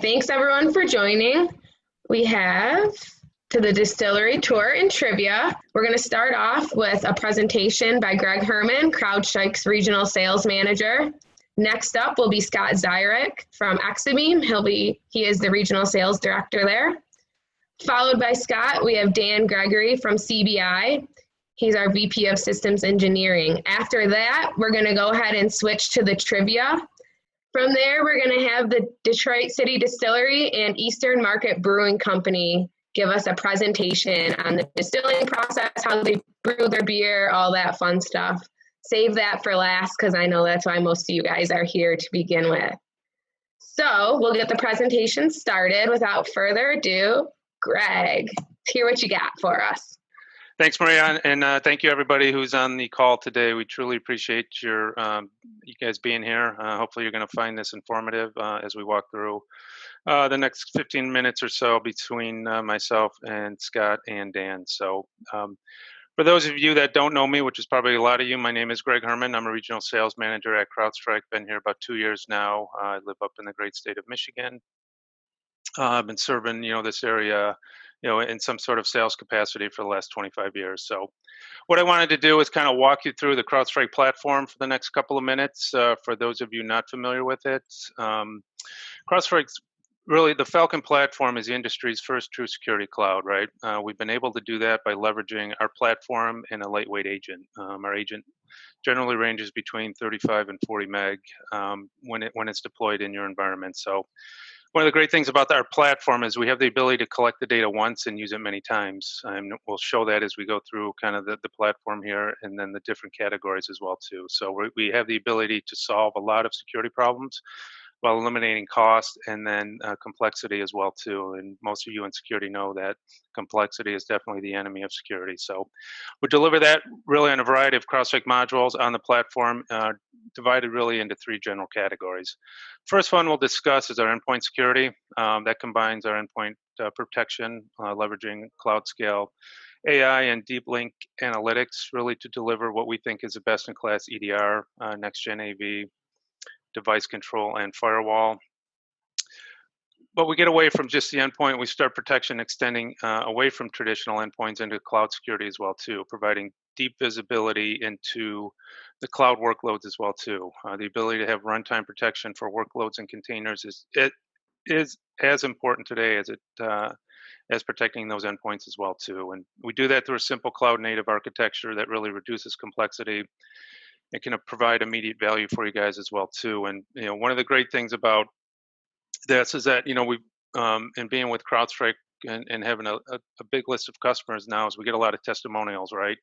Thanks everyone for joining. We have to the distillery tour and trivia. We're going to start off with a presentation by Greg Herman, CrowdStrike's regional sales manager. Next up will be Scott Zyrek from Exabeam. He is the regional sales director there. Followed by Scott, we have Dan Gregory from CBI. He's our VP of Systems Engineering. After that, we're going to go ahead and switch to the trivia. From there, we're going to have the Detroit City Distillery and Eastern Market Brewing Company give us a presentation on the distilling process, how they brew their beer, all that fun stuff. Save that for last because I know that's why most of you guys are here to begin with. So we'll get the presentation started. Without further ado, Greg, let's hear what you got for us. Thanks, Maria, and thank you everybody who's on the call today. We truly appreciate you guys being here. Hopefully you're going to find this informative as we walk through the next 15 minutes or so between myself and Scott and Dan. So for those of you that don't know me, which is probably a lot of you, my name is Greg Herman. I'm a regional sales manager at CrowdStrike. Been here about 2 years now. I live up in the great state of Michigan. I've been serving, this area, in some sort of sales capacity for the last 25 years. So what I wanted to do is kind of walk you through the CrowdStrike platform for the next couple of minutes. For those of you not familiar with it, CrowdStrike's really, the Falcon platform is the industry's first true security cloud, right? We've been able to do that by leveraging our platform and a lightweight agent. Our agent generally ranges between 35 and 40 meg when it's deployed in your environment. So one of the great things about our platform is we have the ability to collect the data once and use it many times. And we'll show that as we go through kind of the platform here and then the different categories as well too. So we have the ability to solve a lot of security problems while eliminating cost and then complexity as well too. And most of you in security know that complexity is definitely the enemy of security. So we deliver that really on a variety of CrowdStrike modules on the platform, divided really into three general categories. First one we'll discuss is our endpoint security. That combines our endpoint protection, leveraging cloud scale AI and deep link analytics really to deliver what we think is a best-in-class EDR, next-gen AV, device control, and firewall. But we get away from just the endpoint. We start protection extending away from traditional endpoints into cloud security as well too, providing deep visibility into the cloud workloads as well too. The ability to have runtime protection for workloads and containers is as important today as protecting those endpoints as well too. And we do that through a simple cloud native architecture that really reduces complexity. It can provide immediate value for you guys as well too. And one of the great things about this is that we've in being with CrowdStrike and having a big list of customers now is we get a lot of testimonials, right?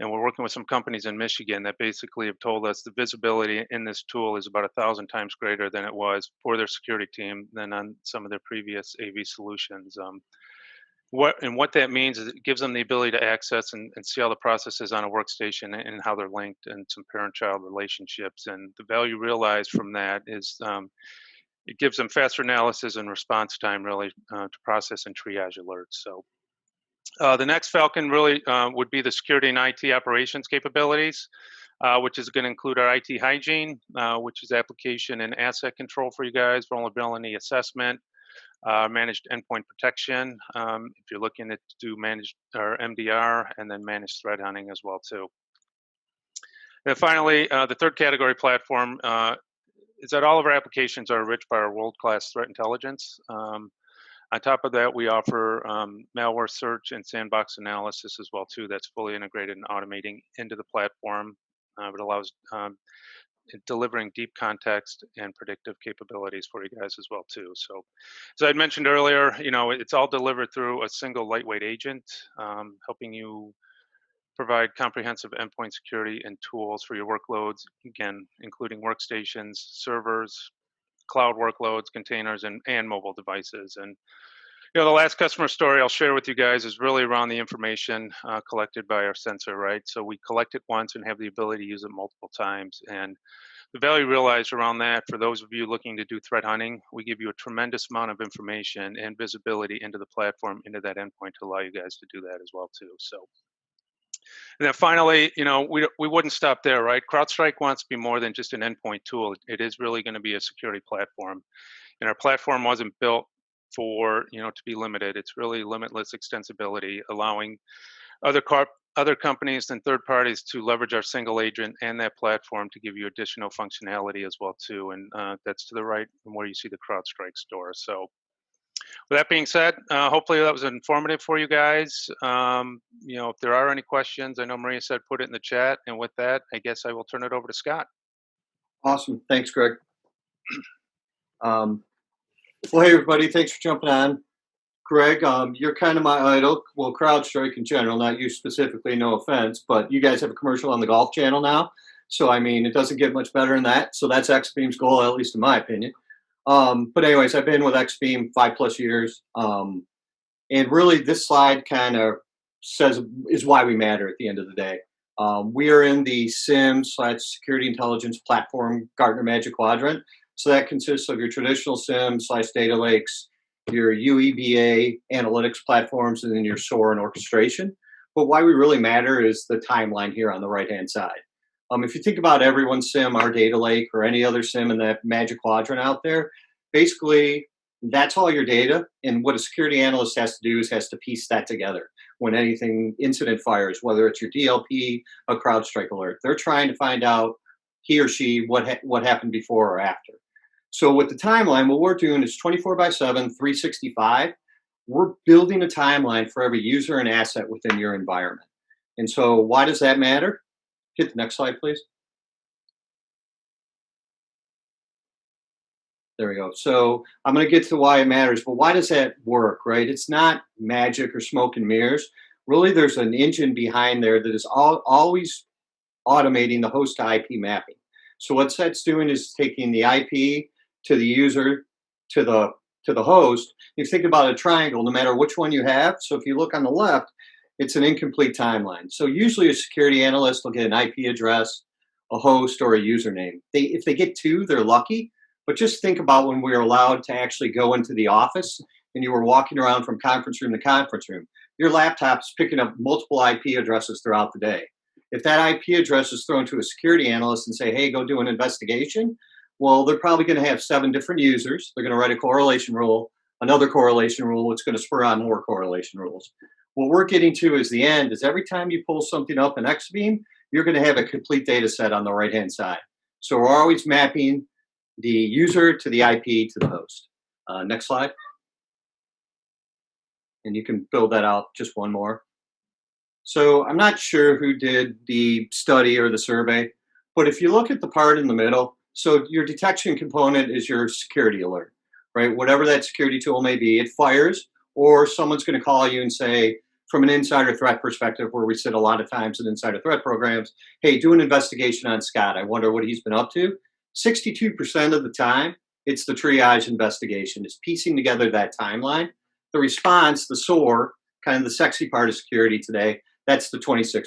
And we're working with some companies in Michigan that basically have told us the visibility in this tool is about 1,000 times greater than it was for their security team than on some of their previous AV solutions. What that means is it gives them the ability to access and see all the processes on a workstation and how they're linked and some parent-child relationships. And the value realized from that is it gives them faster analysis and response time really to process and triage alerts. So the next Falcon really would be the security and IT operations capabilities, which is going to include our IT hygiene, which is application and asset control for you guys, vulnerability assessment, managed endpoint protection, if you're looking to do managed or MDR, and then managed threat hunting as well too. And finally, the third category platform is that all of our applications are enriched by our world-class threat intelligence. On top of that, we offer malware search and sandbox analysis as well too. That's fully integrated and automating into the platform. It allows delivering deep context and predictive capabilities for you guys as well too. So as I mentioned earlier, it's all delivered through a single lightweight agent, helping you provide comprehensive endpoint security and tools for your workloads, again, including workstations, servers, cloud workloads, containers, and mobile devices. And the last customer story I'll share with you guys is really around the information collected by our sensor, right? So we collect it once and have the ability to use it multiple times. And the value realized around that, for those of you looking to do threat hunting, we give you a tremendous amount of information and visibility into the platform, into that endpoint to allow you guys to do that as well too. So, and then finally, we wouldn't stop there, right? CrowdStrike wants to be more than just an endpoint tool. It is really going to be a security platform. And our platform wasn't built for, to be limited. It's really limitless extensibility, allowing other other companies and third parties to leverage our single agent and that platform to give you additional functionality as well too. And that's to the right from where you see the CrowdStrike store. So with that being said, hopefully that was informative for you guys. If there are any questions, I know Maria said put it in the chat. And with that, I guess I will turn it over to Scott. Awesome. Thanks, Greg. Well, hey, everybody. Thanks for jumping on. Greg, you're kind of my idol. Well, CrowdStrike in general, not you specifically, no offense, but you guys have a commercial on the Golf Channel now. So, I mean, it doesn't get much better than that. So that's Exabeam's goal, at least in my opinion. But anyways, I've been with Exabeam 5+ years. And really this slide kind of is why we matter at the end of the day. We are in the SIEM/security intelligence platform Gartner Magic Quadrant. So that consists of your traditional SIEM/data lakes, your UEBA analytics platforms, and then your SOAR and orchestration. But why we really matter is the timeline here on the right-hand side. If you think about everyone's SIEM, our data lake, or any other SIEM in that Magic Quadrant out there, basically that's all your data. And what a security analyst has to do is has to piece that together. When anything incident fires, whether it's your DLP, a CrowdStrike alert, they're trying to find out he or she what happened before or after. So with the timeline, what we're doing is 24/7, 365. We're building a timeline for every user and asset within your environment. And so why does that matter? Hit the next slide, please. There we go. So I'm going to get to why it matters, but why does that work, right? It's not magic or smoke and mirrors. Really, there's an engine behind there that is always automating the host to IP mapping. So what that's doing is taking the IP to the user to the host. You think about a triangle, no matter which one you have. So if you look on the left, it's an incomplete timeline. So usually a security analyst will get an IP address, a host, or a username. If they get two, they're lucky. But just think about when we were allowed to actually go into the office and you were walking around from conference room to conference room. Your laptop's picking up multiple IP addresses throughout the day. If that IP address is thrown to a security analyst and say, hey, go do an investigation, well, they're probably going to have 7 different users. They're going to write a correlation rule, another correlation rule. It's going to spur on more correlation rules. What we're getting to is the end is every time you pull something up in Exabeam, you're going to have a complete data set on the right-hand side. So we're always mapping the user to the IP to the host. Next slide. And you can build that out just one more. So I'm not sure who did the study or the survey, but if you look at the part in the middle, so your detection component is your security alert, right? Whatever that security tool may be, it fires, or someone's going to call you and say, from an insider threat perspective, where we sit a lot of times in insider threat programs, hey, do an investigation on Scott. I wonder what he's been up to. 62% of the time, it's the triage investigation. It's piecing together that timeline. The response, the SOAR, kind of the sexy part of security today, that's the 26%.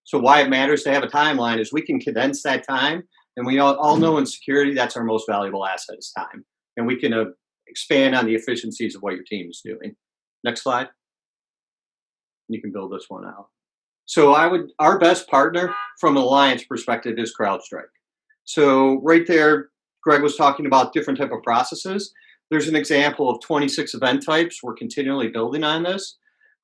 So why it matters to have a timeline is we can condense that time. And we all know in security, that's our most valuable asset is time. And we can expand on the efficiencies of what your team is doing. Next slide. You can build this one out. So our best partner from an alliance perspective is CrowdStrike. So right there, Greg was talking about different type of processes. There's an example of 26 event types. We're continually building on this.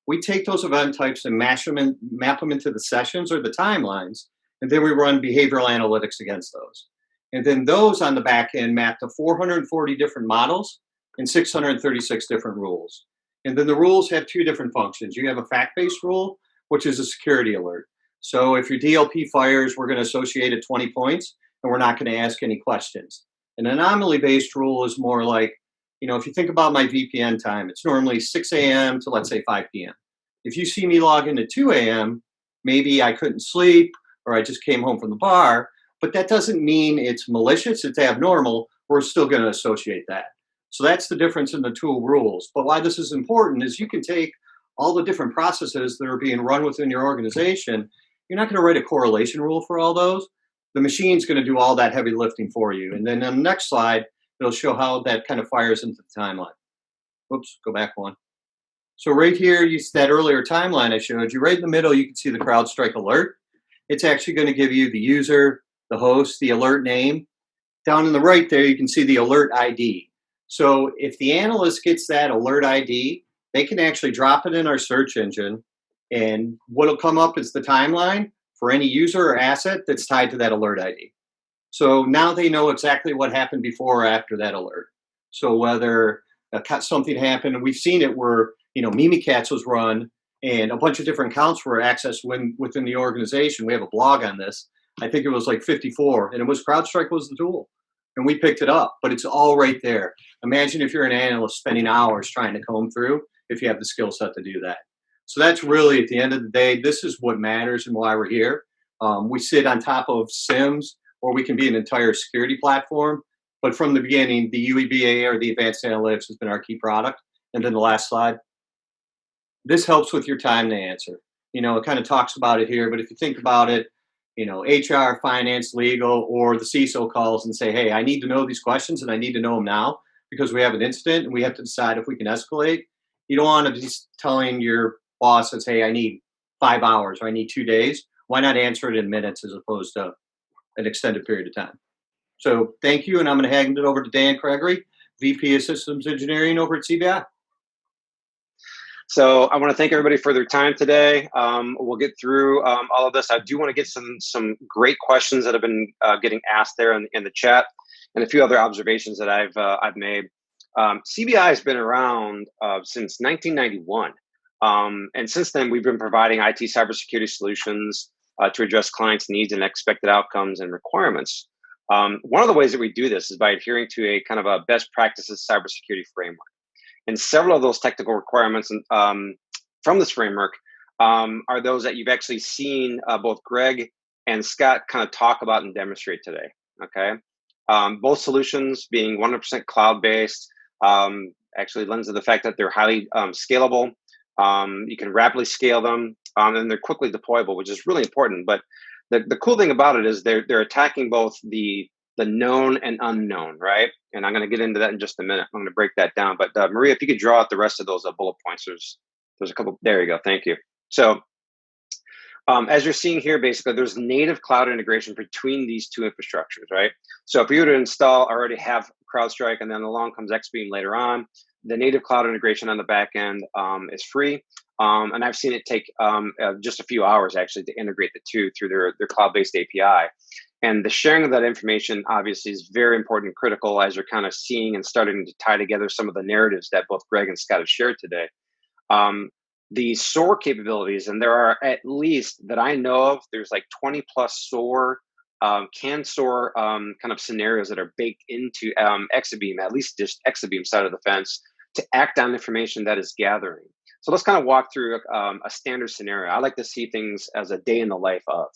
We take those event types and map them into the sessions or the timelines, and then we run behavioral analytics against those. And then those on the back end map to 440 different models and 636 different rules. And then the rules have 2 different functions. You have a fact-based rule, which is a security alert. So if your DLP fires, we're going to associate it 20 points, and we're not going to ask any questions. An anomaly-based rule is more like, if you think about my VPN time, it's normally 6 a.m. to, let's say, 5 p.m. If you see me log in at 2 a.m., maybe I couldn't sleep or I just came home from the bar, but that doesn't mean it's malicious, it's abnormal. We're still going to associate that. So that's the difference in the 2 rules. But why this is important is you can take all the different processes that are being run within your organization. You're not going to write a correlation rule for all those. The machine's going to do all that heavy lifting for you. And then on the next slide, it'll show how that kind of fires into the timeline. Oops, go back one. So right here, you see that earlier timeline I showed you. Right in the middle, you can see the CrowdStrike alert. It's actually going to give you the user, the host, the alert name. Down in the right there, you can see the alert ID. So if the analyst gets that alert ID, they can actually drop it in our search engine, and what'll come up is the timeline for any user or asset that's tied to that alert ID. So now they know exactly what happened before or after that alert. So whether something happened, and we've seen it where, Mimikatz was run and a bunch of different accounts were accessed within the organization. We have a blog on this. I think it was like 54, and it was CrowdStrike was the tool. And we picked it up, but it's all right there. Imagine if you're an analyst spending hours trying to comb through, if you have the skill set to do that. So that's really, at the end of the day, this is what matters and why we're here. We sit on top of SIMs, or we can be an entire security platform. But from the beginning, the UEBA, or the advanced analytics, has been our key product. And then the last slide. This helps with your time to answer. It kind of talks about it here, but if you think about it, HR, finance, legal, or the CISO calls and say, hey, I need to know these questions and I need to know them now because we have an incident and we have to decide if we can escalate. You don't want to be telling your boss that, hey, I need 5 hours or I need 2 days. Why not answer it in minutes as opposed to an extended period of time? So thank you, and I'm going to hand it over to Dan Gregory, VP of Systems Engineering over at CBI. So I want to thank everybody for their time today. We'll get through all of this. I do want to get some great questions that have been getting asked there in the chat, and a few other observations that I've made. CBI has been around since 1991, and since then we've been providing IT cybersecurity solutions to address clients' needs and expected outcomes and requirements. One of the ways that we do this is by adhering to a kind of a best practices cybersecurity framework. And several of those technical requirements from this framework are those that you've actually seen both Greg and Scott kind of talk about and demonstrate today. Okay, both solutions being 100% cloud-based actually lends to the fact that they're highly scalable. You can rapidly scale them, and they're quickly deployable, which is really important. But the cool thing about it is they're attacking both the known and unknown, right? And I'm going to get into that in just a minute. I'm going to break that down. But Maria, if you could draw out the rest of those bullet points, there's a couple. There you go. Thank you. So as you're seeing here, basically, there's native cloud integration between these two infrastructures, right? So if you were to install, already have CrowdStrike, and then along comes Exabeam later on, the native cloud integration on the back end is free. And I've seen it take just a few hours actually to integrate the two through their cloud-based API. And the sharing of that information obviously is very important and critical as you're kind of seeing and starting to tie together some of the narratives that both Greg and Scott have shared today. The SOAR capabilities, and there are at least that I know of, there's like 20 plus SOAR, CAN SOAR kind of scenarios that are baked into Exabeam, at least just Exabeam side of the fence, to act on information that is gathering. So let's kind of walk through a standard scenario. I like to see things as a day in the life of.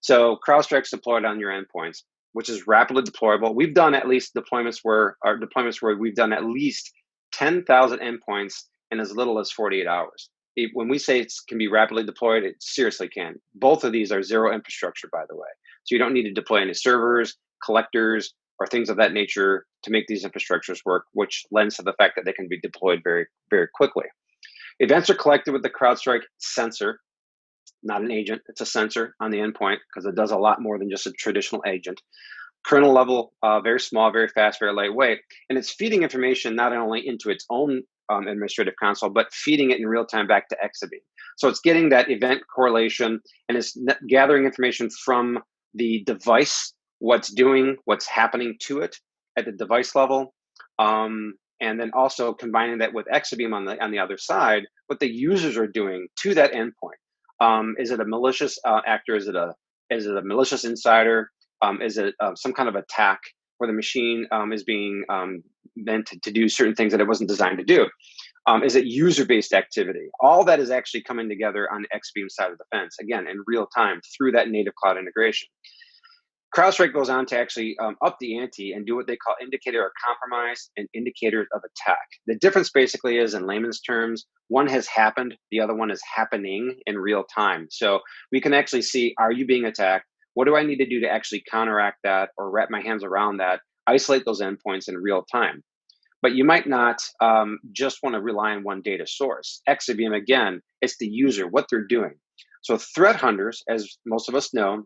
So CrowdStrike's deployed on your endpoints, which is rapidly deployable. We've done at least deployments where we've done at least 10,000 endpoints in as little as 48 hours. When we say it can be rapidly deployed, it seriously can. Both of these are zero infrastructure, by the way. So you don't need to deploy any servers, collectors, or things of that nature to make these infrastructures work, which lends to the fact that they can be deployed very, very quickly. Events are collected with the CrowdStrike sensor, not an agent. It's a sensor on the endpoint because it does a lot more than just a traditional agent. Kernel level, very small, very fast, very lightweight. And it's feeding information not only into its own administrative console, but feeding it in real time back to Exabeam. So it's getting that event correlation and it's gathering information from the device, what's happening to it at the device level. And then also combining that with Exabeam on the other side, what the users are doing to that endpoint. Is it a malicious actor? Is it a malicious insider? Is it some kind of attack where the machine is being meant to do certain things that it wasn't designed to do? Is it user-based activity? All that is actually coming together on the Exabeam side of the fence, again, in real time through that native cloud integration. CrowdStrike goes on to actually up the ante and do what they call indicator of compromise and indicators of attack. The difference basically is, in layman's terms, one has happened, the other one is happening in real time. So we can actually see, are you being attacked? What do I need to do to actually counteract that or wrap my hands around that, isolate those endpoints in real time? But you might not just want to rely on one data source. Exabeam, again, it's the user, what they're doing. So threat hunters, as most of us know,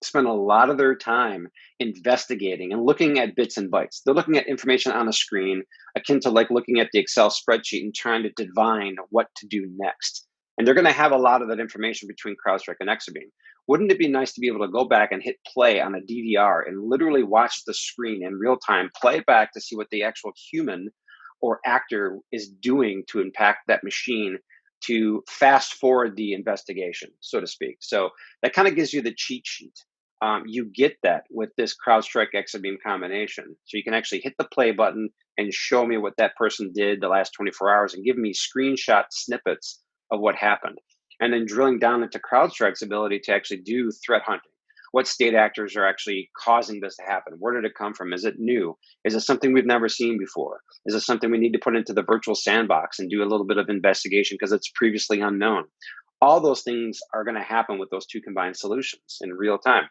spend a lot of their time investigating and looking at bits and bytes. They're looking at information on a screen akin to like looking at the Excel spreadsheet and trying to divine what to do next. And they're going to have a lot of that information between CrowdStrike and Exabeam. Wouldn't it be nice to be able to go back and hit play on a DVR and literally watch the screen in real time, play it back to see what the actual human or actor is doing to impact that machine, to fast forward the investigation, so to speak. So that kind of gives you the cheat sheet. You get that with this CrowdStrike Exabeam combination. So you can actually hit the play button and show me what that person did the last 24 hours and give me screenshot snippets of what happened. And then drilling down into CrowdStrike's ability to actually do threat hunting. What state actors are actually causing this to happen? Where did it come from? Is it new? Is it something we've never seen before? Is it something we need to put into the virtual sandbox and do a little bit of investigation because it's previously unknown? All those things are going to happen with those two combined solutions in real time.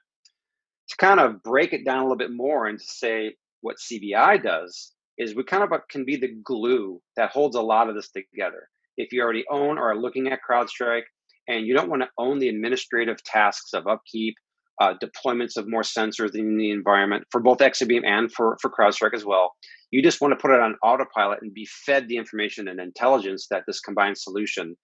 To kind of break it down a little bit more and to say what CBI does is we kind of can be the glue that holds a lot of this together. If you already own or are looking at CrowdStrike and you don't want to own the administrative tasks of upkeep, deployments of more sensors in the environment for both Exabeam and for CrowdStrike as well, you just want to put it on autopilot and be fed the information and intelligence that this combined solution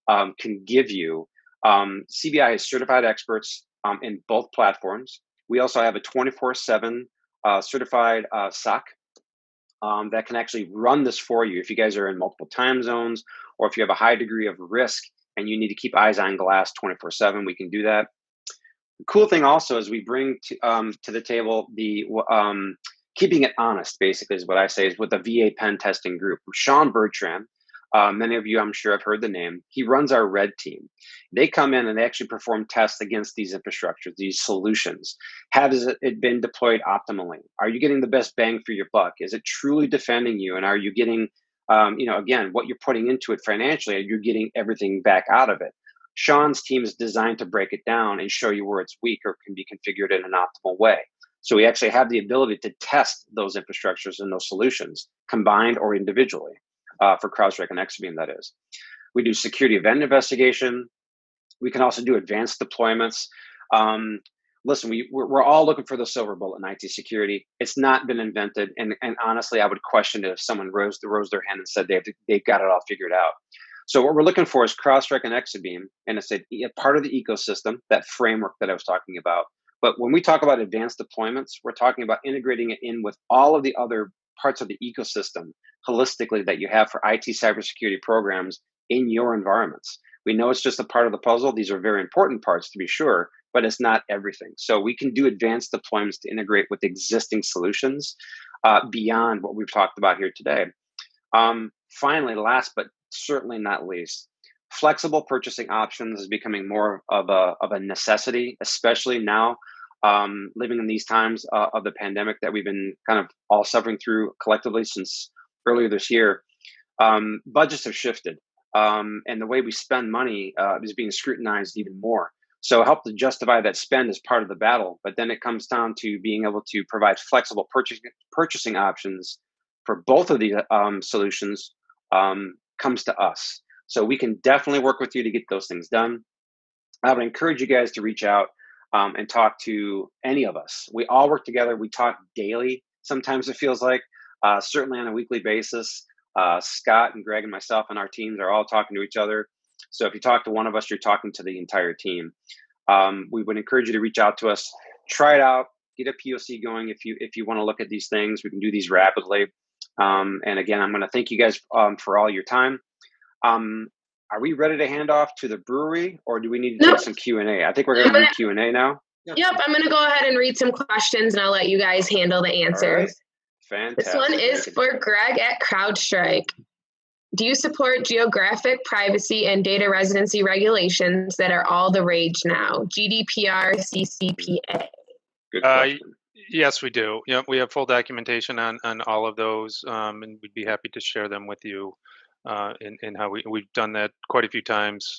can give you. CBI has certified experts in both platforms. We also have a 24/7 certified SOC that can actually run this for you if you guys are in multiple time zones or if you have a high degree of risk and you need to keep eyes on glass 24/7, we can do that. The cool thing also is we bring to the table the keeping it honest, basically, is what I say, is with the VA pen testing group. Sean Bertrand, many of you, I'm sure, have heard the name. He runs our red team. They come in and they actually perform tests against these infrastructures, these solutions. Has it been deployed optimally? Are you getting the best bang for your buck? Is it truly defending you? And are you getting, again, what you're putting into it financially, you're getting everything back out of it? Sean's team is designed to break it down and show you where it's weak or can be configured in an optimal way. So we actually have the ability to test those infrastructures and those solutions combined or individually for CrowdStrike and Exabeam, that is. We do security event investigation. We can also do advanced deployments. Listen, we're all looking for the silver bullet in IT security. It's not been invented. And honestly, I would question it if someone rose their hand and said they've got it all figured out. So what we're looking for is CrowdStrike and Exabeam, and it's a part of the ecosystem, that framework that I was talking about. But when we talk about advanced deployments, we're talking about integrating it in with all of the other parts of the ecosystem holistically that you have for IT cybersecurity programs in your environments. We know it's just a part of the puzzle. These are very important parts, to be sure, but it's not everything. So we can do advanced deployments to integrate with existing solutions beyond what we've talked about here today. Finally, last but certainly not least, flexible purchasing options is becoming more of a necessity, especially now, living in these times of the pandemic that we've been kind of all suffering through collectively since earlier this year. Budgets have shifted, and the way we spend money is being scrutinized even more. So help to justify that spend is part of the battle, but then it comes down to being able to provide flexible purchasing options for both of the solutions comes to us. So we can definitely work with you to get those things done. I would encourage you guys to reach out and talk to any of us. We all work together. We talk daily. Sometimes it feels like, certainly on a weekly basis. Scott and Greg and myself and our teams are all talking to each other. So if you talk to one of us, you're talking to the entire team. We would encourage you to reach out to us, try it out, get a POC going. If you want to look at these things, we can do these rapidly. And again, I'm going to thank you guys for all your time. Are we ready to hand off to the brewery, or do we need to take some Q&A? I think we're going to do Q&A now. Yep, I'm going to go ahead and read some questions, and I'll let you guys handle the answers. Right. Fantastic. This one is for Greg at CrowdStrike. Do you support geographic privacy and data residency regulations that are all the rage now? GDPR, CCPA. Good question. Yes, we do. Yeah, we have full documentation on all of those, and we'd be happy to share them with you. In how we've done that quite a few times,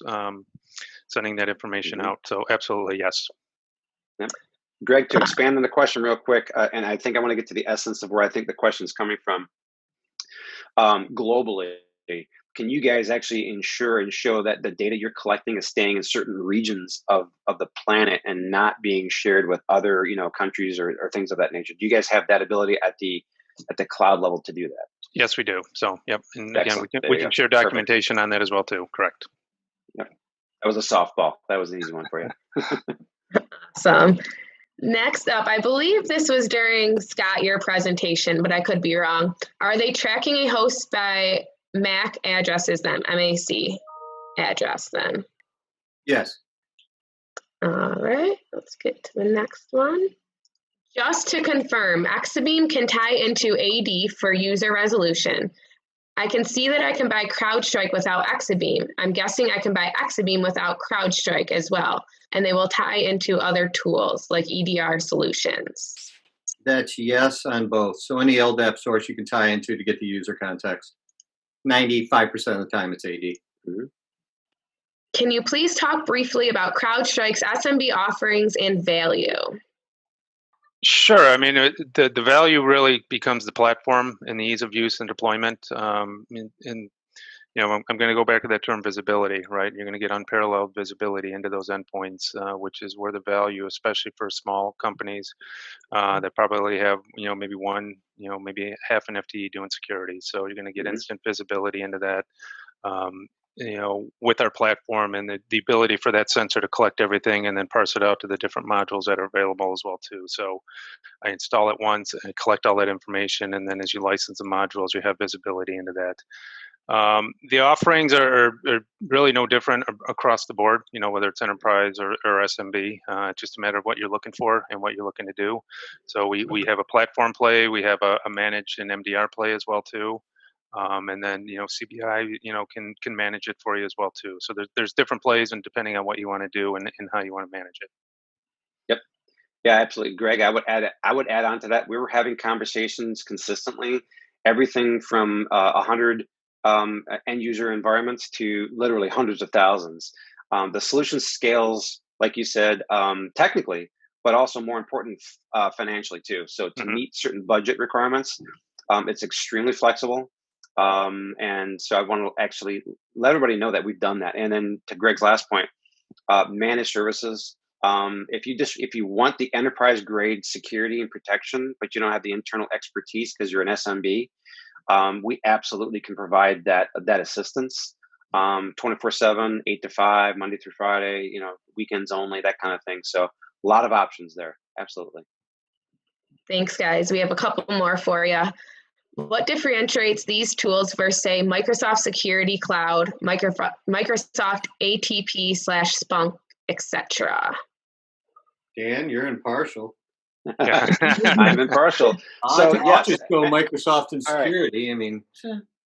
sending that information out. So absolutely, yes. Yep. Greg, to expand on the question real quick, and I think I want to get to the essence of where I think the question is coming from. Globally, can you guys actually ensure and show that the data you're collecting is staying in certain regions of the planet and not being shared with other, countries or things of that nature? Do you guys have that ability at the cloud level to do that? Yes, we do. So, yep. And Excellent. again, we can share documentation on that as well too. Correct. Yep. That was a softball. That was an easy one for you. Awesome. Next up, I believe this was during, Scott, your presentation, but I could be wrong. Are they tracking a host by MAC addresses then, MAC address then? Yes. All right, let's get to the next one. Just to confirm, Exabeam can tie into AD for user resolution. I can see that I can buy CrowdStrike without Exabeam. I'm guessing I can buy Exabeam without CrowdStrike as well, and they will tie into other tools like EDR solutions. That's yes on both. So any LDAP source you can tie into to get the user context. 95% of the time it's AD. Mm-hmm. Can you please talk briefly about CrowdStrike's SMB offerings and value? Sure. I mean, the value really becomes the platform and the ease of use and deployment. I'm going to go back to that term visibility, right? You're going to get unparalleled visibility into those endpoints, which is where the value, especially for small companies that probably have, maybe one, maybe half an FTE doing security. So you're going to get instant visibility into that. With our platform and the ability for that sensor to collect everything and then parse it out to the different modules that are available as well too. So I install it once and collect all that information, and then as you license the modules, you have visibility into that. The offerings are really no different across the board, whether it's enterprise or SMB. It's just a matter of what you're looking for and what you're looking to do. So we have a platform play, we have a managed and MDR play as well too. And then CBI can manage it for you as well too. So there's different plays, and depending on what you want to do and how you want to manage it. Yep. Yeah, absolutely, Greg. I would add on to that. We were having conversations consistently, everything from 100 end user environments to literally hundreds of thousands. The solution scales, like you said, technically, but also more important financially too. So to meet certain budget requirements, it's extremely flexible. And so I want to actually let everybody know that we've done that. And then to Greg's last point, managed services. If you want the enterprise grade security and protection, but you don't have the internal expertise because you're an SMB, we absolutely can provide that assistance 24/7, 8 to 5, Monday through Friday, weekends only, that kind of thing. So a lot of options there. Absolutely. Thanks, guys. We have a couple more for you. What differentiates these tools versus, say, Microsoft Security Cloud, Microsoft ATP/Splunk, etc.? Dan, you're impartial. I'm impartial. I'll just go Microsoft and security. Right. I mean,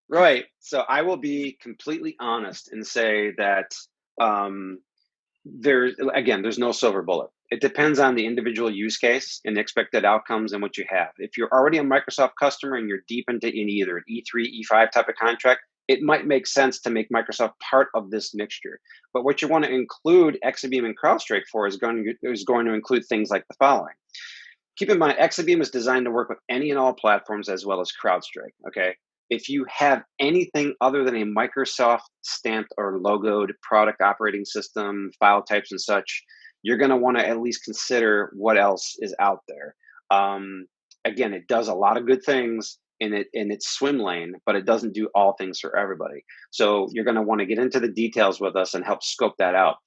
right. So I will be completely honest and say that there's no silver bullet. It depends on the individual use case and the expected outcomes and what you have. If you're already a Microsoft customer and you're deep in either an E3, E5 type of contract, it might make sense to make Microsoft part of this mixture. But what you want to include Exabeam and CrowdStrike for is going to include things like the following. Keep in mind, Exabeam is designed to work with any and all platforms as well as CrowdStrike, okay? If you have anything other than a Microsoft stamped or logoed product operating system, file types and such, you're going to want to at least consider what else is out there. Again, it does a lot of good things in its swim lane, but it doesn't do all things for everybody. So you're going to want to get into the details with us and help scope that out.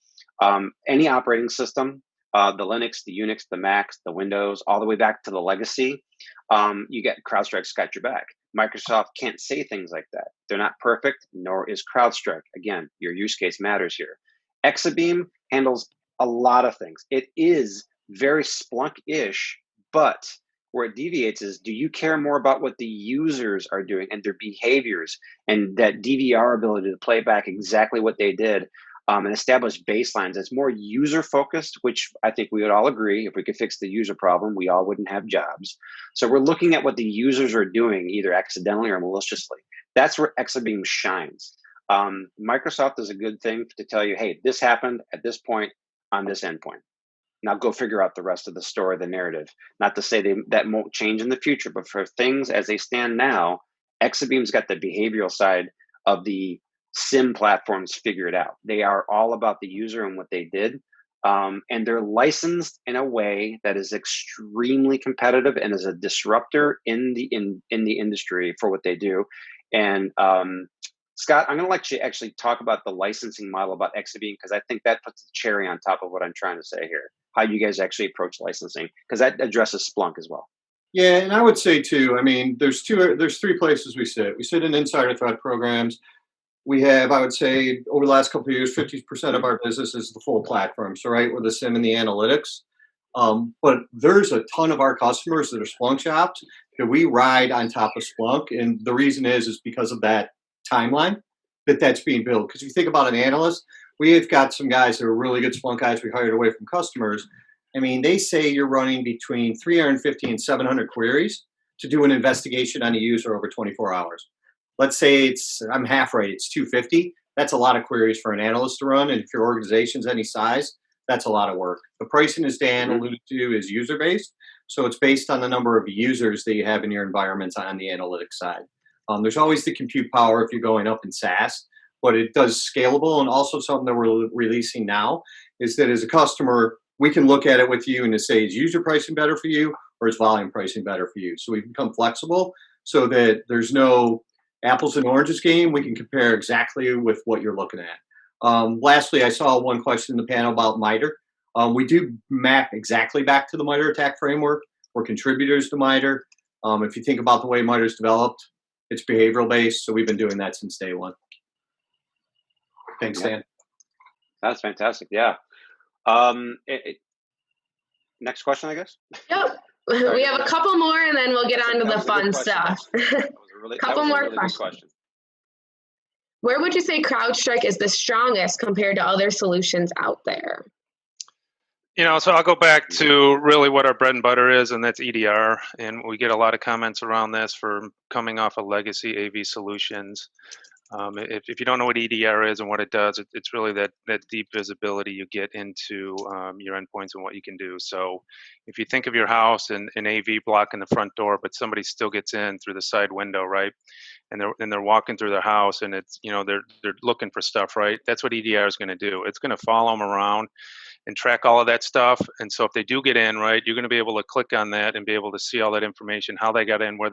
Any operating system, the Linux, the Unix, the Macs, the Windows, all the way back to the legacy, you get CrowdStrike's got your back. Microsoft can't say things like that. They're not perfect, nor is CrowdStrike. Again, your use case matters here. Exabeam handles a lot of things. It is very Splunk-ish, but where it deviates is, do you care more about what the users are doing and their behaviors and that DVR ability to play back exactly what they did and establish baselines? It's more user-focused, which I think we would all agree, if we could fix the user problem, we all wouldn't have jobs. So we're looking at what the users are doing, either accidentally or maliciously. That's where Exabeam shines. Microsoft is a good thing to tell you, hey, this happened at this point on this endpoint. Now go figure out the rest of the story, the narrative. Not to say that won't change in the future, but for things as they stand now, Exabeam's got the behavioral side of the SIM platforms figure it out. They are all about the user and what they did. And they're licensed in a way that is extremely competitive and is a disruptor in the industry for what they do. And Scott, I'm going to let you actually talk about the licensing model about Exabeam, because I think that puts the cherry on top of what I'm trying to say here. How you guys actually approach licensing, because that addresses Splunk as well. Yeah, and I would say too, I mean, there's three places we sit. We sit in insider threat programs. We have, I would say, over the last couple of years, 50% of our business is the full platform. So, right, with the SIM and the analytics. But there's a ton of our customers that are Splunk shops that we ride on top of Splunk. And the reason is because of that timeline that's being built. Because if you think about an analyst, we've got some guys that are really good Splunk guys we hired away from customers. I mean, they say you're running between 350 and 700 queries to do an investigation on a user over 24 hours. Let's say I'm half right, it's 250. That's a lot of queries for an analyst to run. And if your organization's any size, that's a lot of work. The pricing, as Dan alluded to, is user-based. So it's based on the number of users that you have in your environment on the analytics side. There's always the compute power if you're going up in SaaS, but it does scalable. And also something that we're releasing now is that as a customer, we can look at it with you and to say, is user pricing better for you or is volume pricing better for you? So we become flexible so that there's no apples and oranges game. We can compare exactly with what you're looking at. Lastly, I saw one question in the panel about MITRE. We do map exactly back to the MITRE attack framework. We're contributors to MITRE. If you think about the way MITRE is developed, it's behavioral based. So we've been doing that since day one. Thanks, Dan. That's fantastic. Yeah. Next question, I guess. Yep. We have a couple more, and then we'll get on to the fun stuff. Couple more questions. Where would you say CrowdStrike is the strongest compared to other solutions out there? So I'll go back to really what our bread and butter is, and that's EDR. And we get a lot of comments around this for coming off of legacy AV solutions. If you don't know what EDR is and what it does, it's really that deep visibility you get into your endpoints and what you can do. So if you think of your house and an AV blocking the front door, but somebody still gets in through the side window, right? And they're walking through their house, and it's they're looking for stuff, right? That's what EDR is going to do. It's going to follow them around and track all of that stuff. And so if they do get in, right, you're going to be able to click on that and be able to see all that information, how they got in, where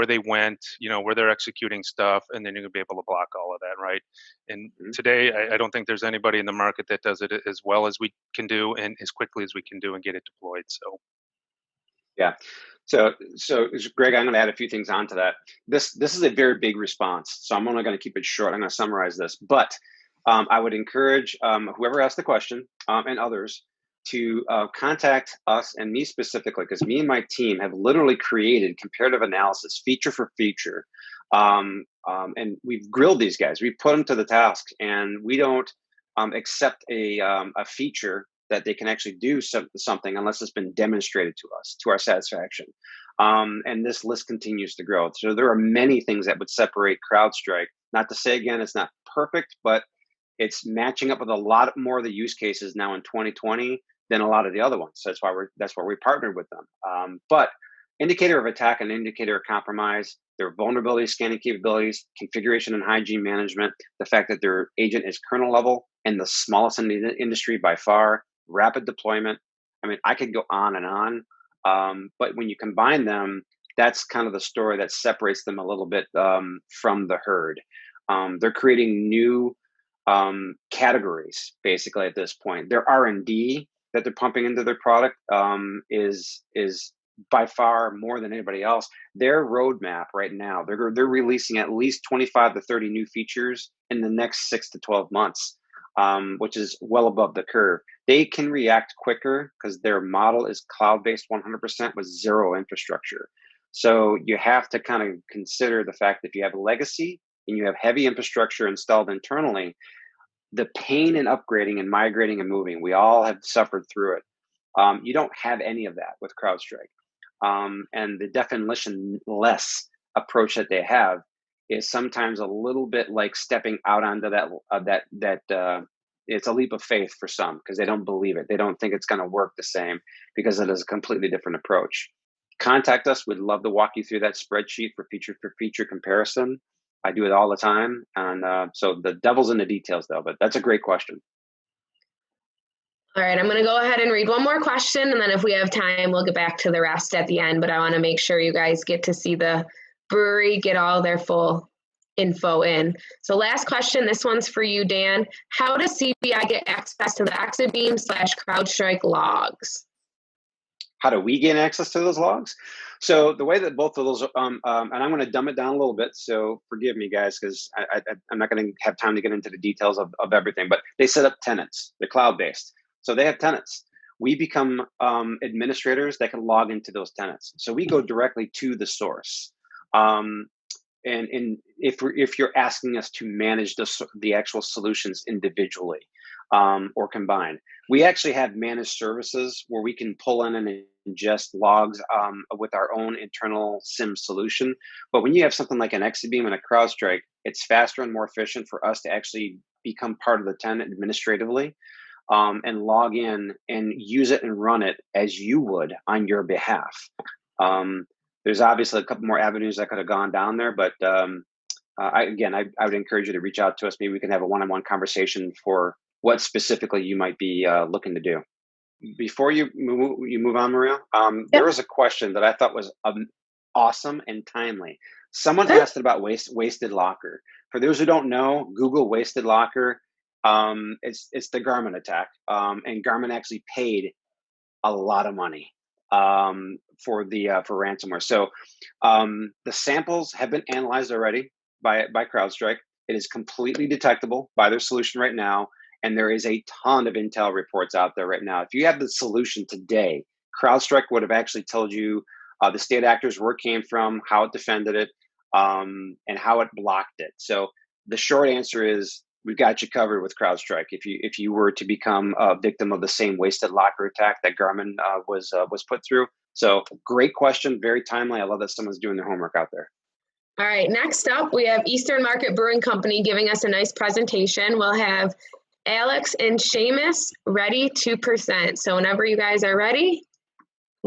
they went, where they're executing stuff, and then you're going to be able to block all of that, right? And today, I don't think there's anybody in the market that does it as well as we can do and as quickly as we can do and get it deployed. So, yeah. So Greg, I'm going to add a few things onto that. This is a very big response, so I'm only going to keep it short. I'm going to summarize this, but I would encourage whoever asked the question and others to contact us and me specifically, because me and my team have literally created comparative analysis feature for feature. And we've grilled these guys. We put them to the task, and we don't accept a feature that they can actually do something unless it's been demonstrated to us, to our satisfaction. And this list continues to grow. So there are many things that would separate CrowdStrike. Not to say, again, it's not perfect, but it's matching up with a lot more of the use cases now in 2020 than a lot of the other ones. So that's why we partnered with them. But indicator of attack and indicator of compromise, their vulnerability scanning capabilities, configuration and hygiene management, the fact that their agent is kernel level and the smallest in the industry by far, rapid deployment. I mean, I could go on and on. But when you combine them, that's kind of the story that separates them a little bit from the herd. They're creating new categories basically at this point. Their R&D that they're pumping into their product is by far more than anybody else. Their roadmap right now, they're releasing at least 25 to 30 new features in the next 6 to 12 months, which is well above the curve. They can react quicker because their model is cloud-based 100% with zero infrastructure. So you have to kind of consider the fact that if you have legacy and you have heavy infrastructure installed internally, the pain in upgrading and migrating and moving, we all have suffered through it. You don't have any of that with CrowdStrike. And the definition-less approach that they have is sometimes a little bit like stepping out onto that it's a leap of faith for some because they don't believe it. They don't think it's going to work the same because it is a completely different approach. Contact us. We'd love to walk you through that spreadsheet for feature comparison. I do it all the time. And so the devil's in the details, though. But that's a great question. All right, I'm going to go ahead and read one more question, and then if we have time, we'll get back to the rest at the end. But I want to make sure you guys get to see the brewery, get all their full info in. So last question, this one's for you, Dan. How does CBI get access to the Exabeam / CrowdStrike logs? How do we gain access to those logs? So the way that both of those, and I'm going to dumb it down a little bit, so forgive me, guys, because I'm not going to have time to get into the details of everything, but they set up tenants. They're cloud-based. So they have tenants. We become administrators that can log into those tenants. So we go directly to the source. And if you're asking us to manage the actual solutions individually or combined, we actually have managed services where we can pull in and ingest logs with our own internal SIM solution. But when you have something like an Exabeam and a CrowdStrike, it's faster and more efficient for us to actually become part of the tenant administratively. And log in and use it and run it as you would on your behalf. There's obviously a couple more avenues that could have gone down there, but I would encourage you to reach out to us. Maybe we can have a one-on-one conversation for what specifically you might be looking to do. Before you move on, Maria, there was a question that I thought was awesome and timely. Someone asked about wasted locker. For those who don't know, Google wasted locker. It's the Garmin attack, and Garmin actually paid a lot of money for ransomware. So the samples have been analyzed already by CrowdStrike. It is completely detectable by their solution right now, and there is a ton of intel reports out there right now. If you have the solution today, CrowdStrike would have actually told you the state actors where it came from, how it defended it, and how it blocked it. So the short answer is, we've got you covered with CrowdStrike. If you were to become a victim of the same wasted locker attack that Garmin was put through. So great question, very timely. I love that someone's doing their homework out there. All right, next up, we have Eastern Market Brewing Company giving us a nice presentation. We'll have Alex and Seamus ready to present. So whenever you guys are ready,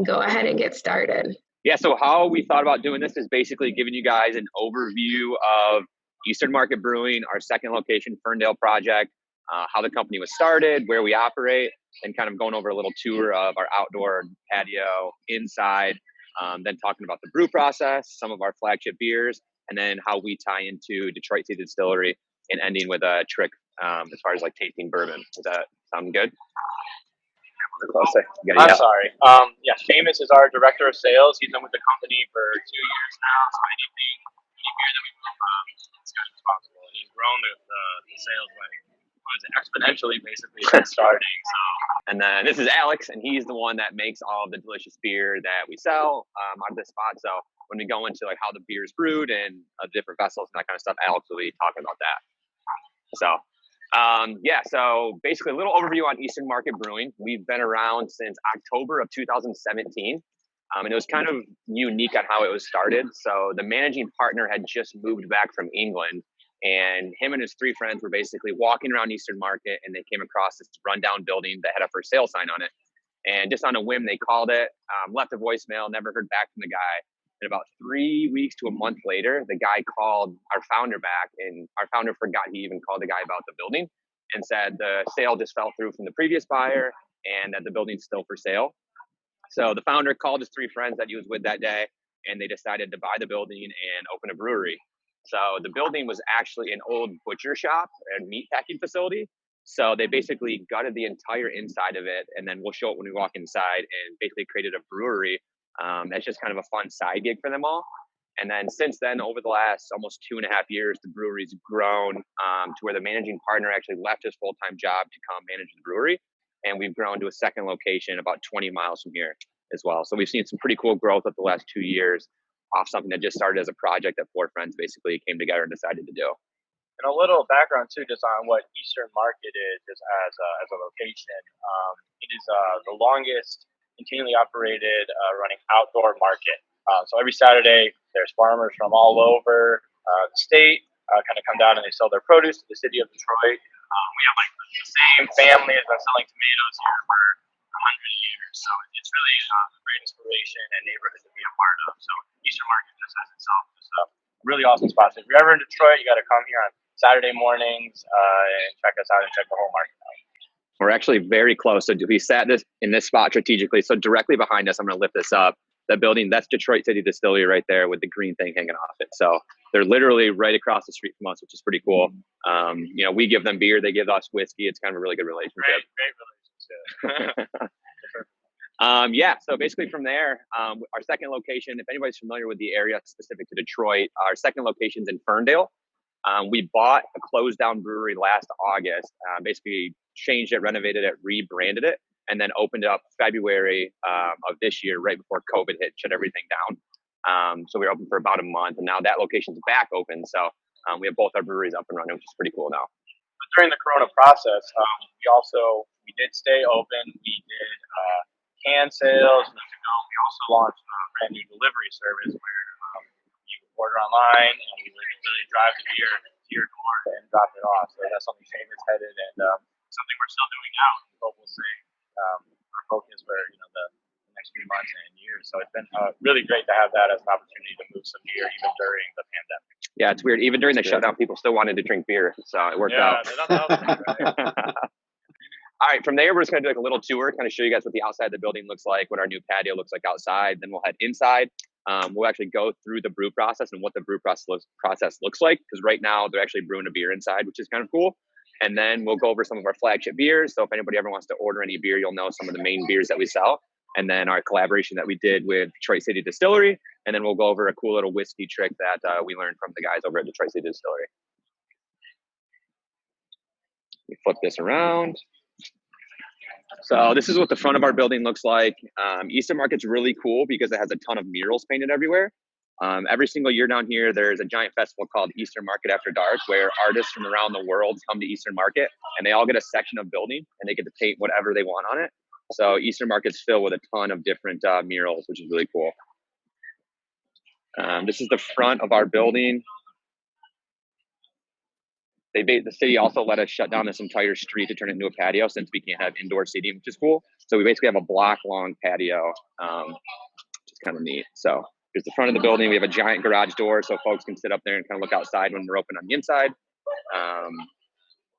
go ahead and get started. Yeah, so how we thought about doing this is basically giving you guys an overview of Eastern Market Brewing, our second location, Ferndale project, how the company was started, where we operate, and kind of going over a little tour of our outdoor patio inside, then talking about the brew process, some of our flagship beers, and then how we tie into Detroit City Distillery, and ending with a trick as far as like tasting bourbon. Does that sound good? I'm sorry. Seamus is our director of sales. He's been with the company for 2 years now. So any beer that we brew, this guy's responsible. And he's grown the sales exponentially, basically, since starting. So. And then this is Alex, and he's the one that makes all of the delicious beer that we sell out of this spot. So when we go into like how the beer is brewed and different vessels and that kind of stuff, Alex will be talking about that. So basically a little overview on Eastern Market Brewing. We've been around since October of 2017. And it was kind of unique on how it was started. So the managing partner had just moved back from England, and him and his three friends were basically walking around Eastern Market, and they came across this rundown building that had a for sale sign on it. And just on a whim, they called it, left a voicemail, never heard back from the guy. And about 3 weeks to a month later, the guy called our founder back, and our founder forgot he even called the guy about the building, and said the sale just fell through from the previous buyer and that the building's still for sale. So the founder called his three friends that he was with that day, and they decided to buy the building and open a brewery. So the building was actually an old butcher shop and meat packing facility. So they basically gutted the entire inside of it, and then we'll show it when we walk inside, and basically created a brewery. That's just kind of a fun side gig for them all. And then since then, over the last almost 2.5 years, the brewery's grown to where the managing partner actually left his full-time job to come manage the brewery. And we've grown to a second location about 20 miles from here as well. So we've seen some pretty cool growth over the last 2 years off something that just started as a project that four friends basically came together and decided to do. And a little background too, just on what Eastern Market is just as a location. It is the longest continually operated running outdoor market. So every Saturday, there's farmers from all over the state kind of come down and they sell their produce to the city of Detroit. We have like the same family has been selling tomatoes here for 100 years. So it's really a great inspiration and neighborhood to be a part of. So Eastern Market just has itself just a really awesome spots. If you're ever in Detroit, you got to come here on Saturday mornings and check us out and check the whole market out. We're actually very close. So we sat in this spot strategically. So directly behind us, I'm going to lift this up. That building, that's Detroit City Distillery right there with the green thing hanging off it. So they're literally right across the street from us, which is pretty cool. You know, we give them beer, they give us whiskey. It's kind of a really good relationship. Great relationship. Yeah, so basically from there, our second location, if anybody's familiar with the area specific to Detroit, our second location's in Ferndale. We bought a closed down brewery last August, basically changed it, renovated it, rebranded it, and then opened it up February of this year, right before COVID hit, shut everything down. So we were open for about a month, and now that location's back open. So we have both our breweries up and running, which is pretty cool now. But during the Corona process, we did stay open. We did can sales. We also launched a brand new delivery service where you order online and we would literally drive the beer to your door and drop it off. So that's something Seamus headed and something we're still doing now. We hope we'll see our focus for the next few months and years. So it's been really great to have that as an opportunity to move some beer even during the pandemic. Yeah, it's weird. Even during the shutdown, people still wanted to drink beer, so it worked out. All right, from there, we're just going to do like a little tour, kind of show you guys what the outside of the building looks like, what our new patio looks like outside. Then we'll head inside. We'll actually go through the brew process and what the brew process looks like, because right now they're actually brewing a beer inside, which is kind of cool. And then we'll go over some of our flagship beers. So if anybody ever wants to order any beer, you'll know some of the main beers that we sell. And then our collaboration that we did with Detroit City Distillery. And then we'll go over a cool little whiskey trick that we learned from the guys over at Detroit City Distillery. We flip this around. So this is what the front of our building looks like. Eastern Market's really cool because it has a ton of murals painted everywhere. Every single year down here, there's a giant festival called Eastern Market After Dark, where artists from around the world come to Eastern Market and they all get a section of building and they get to paint whatever they want on it. So Eastern Market's filled with a ton of different murals, which is really cool. This is the front of our building. The city also let us shut down this entire street to turn it into a patio since we can't have indoor seating, which is cool. So we basically have a block-long patio, which is kind of neat. So here's the front of the building. We have a giant garage door so folks can sit up there and kind of look outside when we're open on the inside.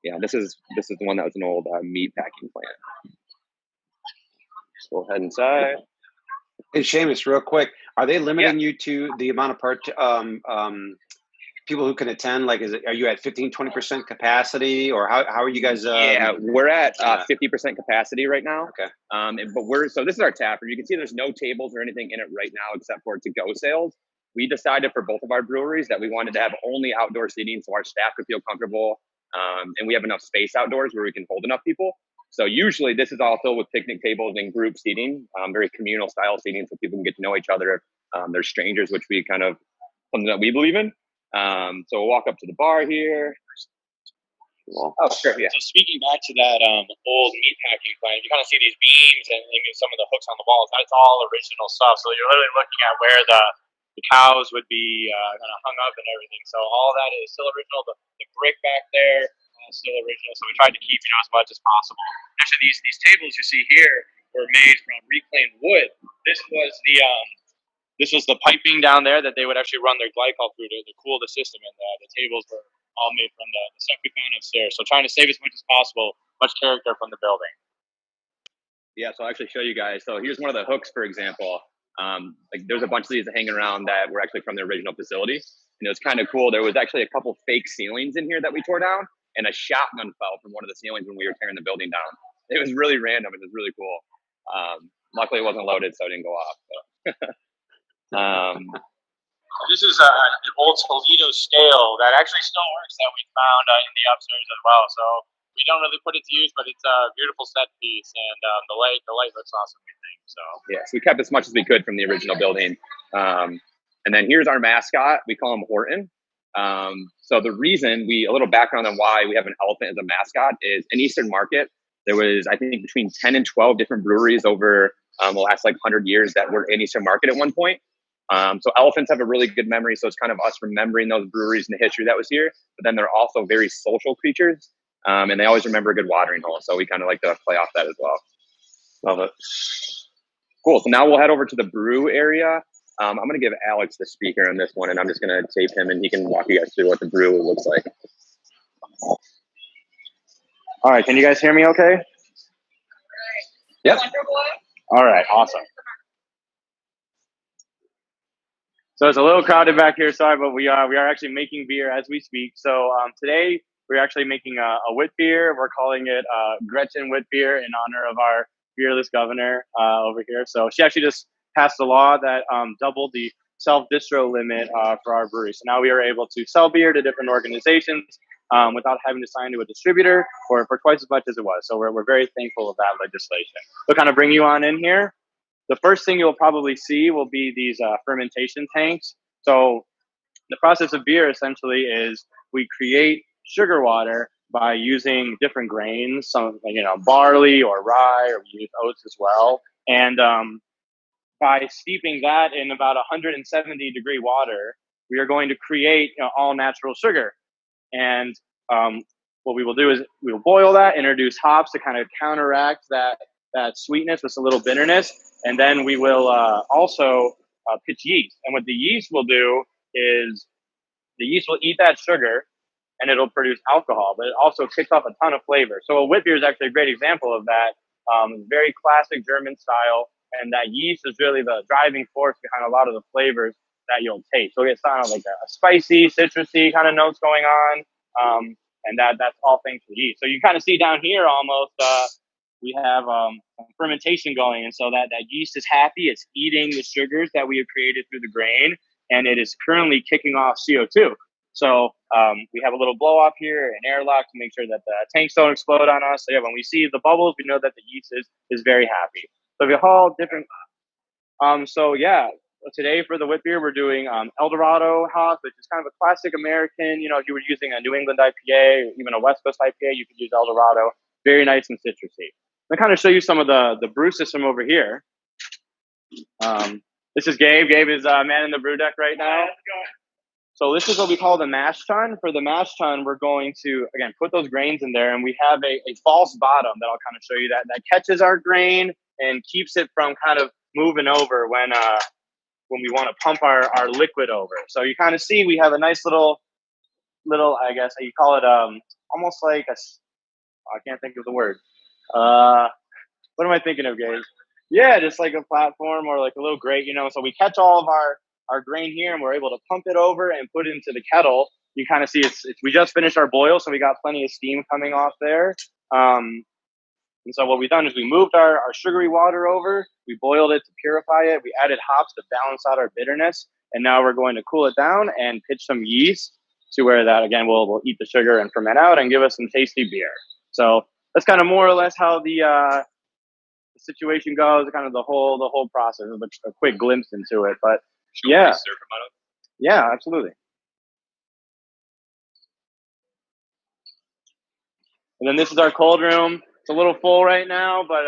Yeah, this is the one that was an old meat packing plant. So we'll head inside. Hey, Seamus, real quick, are they limiting you to the amount of people who can attend? Like, are you at 15-20% capacity, or how are you guys? Yeah, we're at 50% capacity right now. Okay. So this is our tap room. You can see there's no tables or anything in it right now except for to-go sales. We decided for both of our breweries that we wanted to have only outdoor seating so our staff could feel comfortable, and we have enough space outdoors where we can hold enough people. So usually this is all filled with picnic tables and group seating, very communal style seating, so people can get to know each other. They're strangers, which we kind of something that we believe in. So we'll walk up to the bar here. Oh, sure, yeah. So speaking back to that old meat packing plant, you kind of see these beams and some of the hooks on the walls. That's all original stuff. So you're literally looking at where the cows would be kind of hung up and everything. So all that is still original. The brick back there is still original. So we tried to keep as much as possible. Actually, these tables you see here were made from reclaimed wood. This was the piping down there that they would actually run their glycol through to cool the system, and the tables were all made from the stuff we found upstairs. So trying to save as much as possible, much character from the building. Yeah, so I'll actually show you guys. So here's one of the hooks, for example. Like there's a bunch of these hanging around that were actually from the original facility. And it was kind of cool. There was actually a couple fake ceilings in here that we tore down, and a shotgun fell from one of the ceilings when we were tearing the building down. It was really random. It was really cool. Luckily, it wasn't loaded, so it didn't go off. This is an old Toledo scale that actually still works that we found in the upstairs as well. So we don't really put it to use, but it's a beautiful set piece, and the light looks awesome, we think. So yeah, so we kept as much as we could from the original building. And then here's our mascot. We call him Horton. So the reason a little background on why we have an elephant as a mascot is in Eastern Market, there was, I think, between 10 and 12 different breweries over the last 100 years that were in Eastern Market at one point. So elephants have a really good memory. So it's kind of us remembering those breweries and the history that was here, but then they're also very social creatures. And they always remember a good watering hole. So we kind of like to play off that as well. Love it. Cool. So now we'll head over to the brew area. I'm going to give Alex the speaker on this one, and I'm just going to tape him, and he can walk you guys through what the brew looks like. All right, can you guys hear me okay? Yep. All right, awesome. So it's a little crowded back here, sorry, but we are actually making beer as we speak. So today we're actually making a wit beer. We're calling it Gretchen Wit Beer in honor of our fearless governor over here. So she actually just passed a law that doubled the self-distro limit for our brewery. So now we are able to sell beer to different organizations without having to sign to a distributor for twice as much as it was. So we're very thankful of that legislation. So kind of bring you on in here. The first thing you'll probably see will be these fermentation tanks. So the process of beer essentially is we create sugar water by using different grains, some barley or rye, or we use oats as well. And by steeping that in about 170-degree water, we are going to create all natural sugar. And what we will do is we will boil that, introduce hops to kind of counteract that sweetness with a little bitterness. And then we will also pitch yeast. And what the yeast will do is the yeast will eat that sugar and it'll produce alcohol, but it also kicks off a ton of flavor. So a wit beer is actually a great example of that. Very classic German style. And that yeast is really the driving force behind a lot of the flavors that you'll taste. So it's kind of like a spicy, citrusy kind of notes going on. And that's all thanks to yeast. So you kind of see down here almost, we have fermentation going. And so that yeast is happy. It's eating the sugars that we have created through the grain, and it is currently kicking off CO2. So we have a little blow off here, an airlock to make sure that the tanks don't explode on us. So yeah, when we see the bubbles, we know that the yeast is very happy. So we have all different. So yeah, today for the wit beer, we're doing Eldorado hops, which is kind of a classic American. If you were using a New England IPA, or even a West Coast IPA, you could use Eldorado. Very nice and citrusy. I'll kind of show you some of the brew system over here. This is Gabe. Gabe is manning the brew deck right now. So this is what we call the mash tun. For the mash tun, we're going to, again, put those grains in there, and we have a false bottom that I'll kind of show you that catches our grain and keeps it from kind of moving over when we want to pump our liquid over. So you kind of see we have a nice little, I guess you call it almost like I can't think of the word. What am I thinking of, Gabe? Yeah, just like a platform or like a little grate, So we catch all of our grain here, and we're able to pump it over and put it into the kettle. You kind of see we just finished our boil, so we got plenty of steam coming off there. And so what we've done is we moved our sugary water over, we boiled it to purify it, we added hops to balance out our bitterness, and now we're going to cool it down and pitch some yeast to where that, again, will eat the sugar and ferment out and give us some tasty beer. So that's kind of more or less how the situation goes, kind of the whole process. A quick glimpse into it, but yeah, absolutely. And then this is our cold room. It's a little full right now, but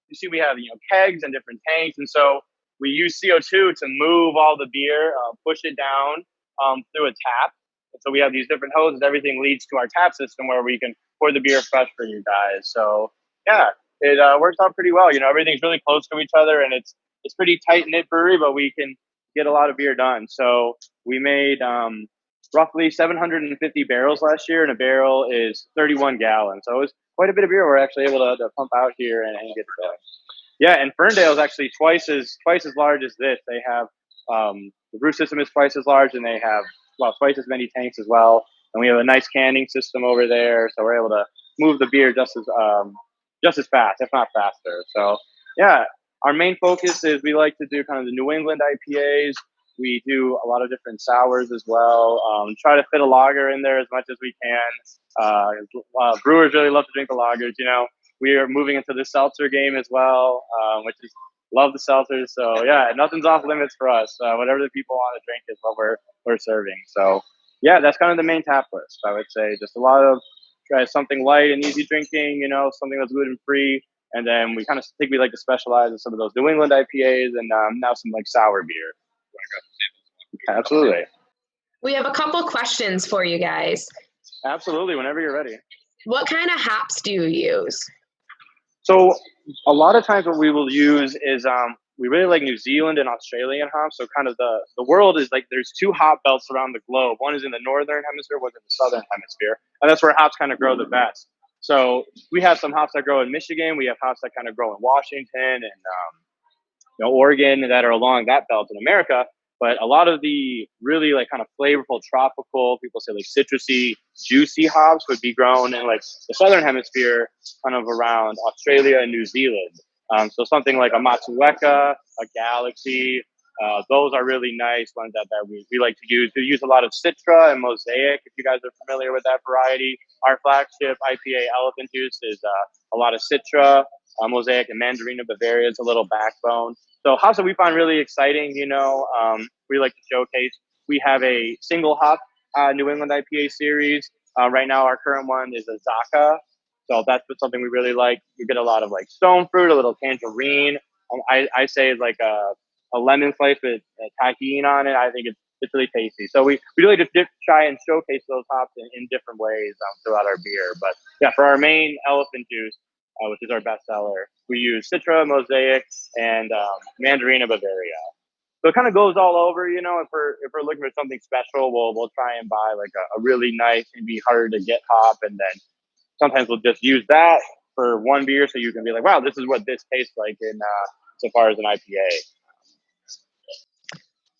you see we have kegs and different tanks, and so we use CO2 to move all the beer, push it down through a tap. And so we have these different hoses. Everything leads to our tap system where we can pour the beer fresh for you guys. So yeah, it works out pretty well. Everything's really close to each other, and it's pretty tight knit brewery, but we can get a lot of beer done. So we made roughly 750 barrels last year, and a barrel is 31 gallons. So it was quite a bit of beer we're actually able to pump out here and get it going. Yeah, and Ferndale is actually twice as large as this. They have the brew system is twice as large, and they have twice as many tanks as well. And we have a nice canning system over there, so we're able to move the beer just as fast, if not faster. So yeah, our main focus is we like to do kind of the New England IPAs. We do a lot of different sours as well. Try to fit a lager in there as much as we can. Brewers really love to drink the lagers. We are moving into the seltzer game as well, which is love the seltzers. So yeah, nothing's off limits for us. Whatever the people want to drink is what we're serving. So yeah, that's kind of the main tap list. I would say just a lot of try something light and easy drinking. Something that's gluten free. And then we kind of think we like to specialize in some of those New England IPAs and now some like sour beer. Absolutely. We have a couple questions for you guys. Absolutely, whenever you're ready. What kind of hops do you use? So a lot of times what we will use is we really like New Zealand and Australian hops. So kind of the world is like there's two hop belts around the globe. One is in the northern hemisphere, one's in the southern hemisphere, and that's where hops kind of grow the best. So we have some hops that grow in Michigan. We have hops that kind of grow in Washington and Oregon that are along that belt in America. But a lot of the really like kind of flavorful, tropical, people say like citrusy, juicy hops would be grown in like the southern hemisphere, kind of around Australia and New Zealand. So something like a Matsueka, a Galaxy, those are really nice ones that we like to use. We use a lot of Citra and Mosaic, if you guys are familiar with that variety. Our flagship IPA Elephant Juice is a lot of Citra, Mosaic, and Mandarina Bavaria is a little backbone. So hops that we find really exciting, we like to showcase. We have a single hop New England IPA series. Right now, our current one is a Zaka. So that's something we really like. You get a lot of like stone fruit, a little tangerine. I say it's like a lemon slice with tahini on it. I think it's really tasty. So we really just try and showcase those hops in different ways throughout our beer. But yeah, for our main elephant juice, which is our best seller, we use Citra, Mosaic, and Mandarina Bavaria. So it kind of goes all over, If we're looking for something special, we'll try and buy like a really nice, maybe harder to get hop, and then sometimes we'll just use that for one beer, so you can be like, wow, this is what this tastes like in so far as an IPA.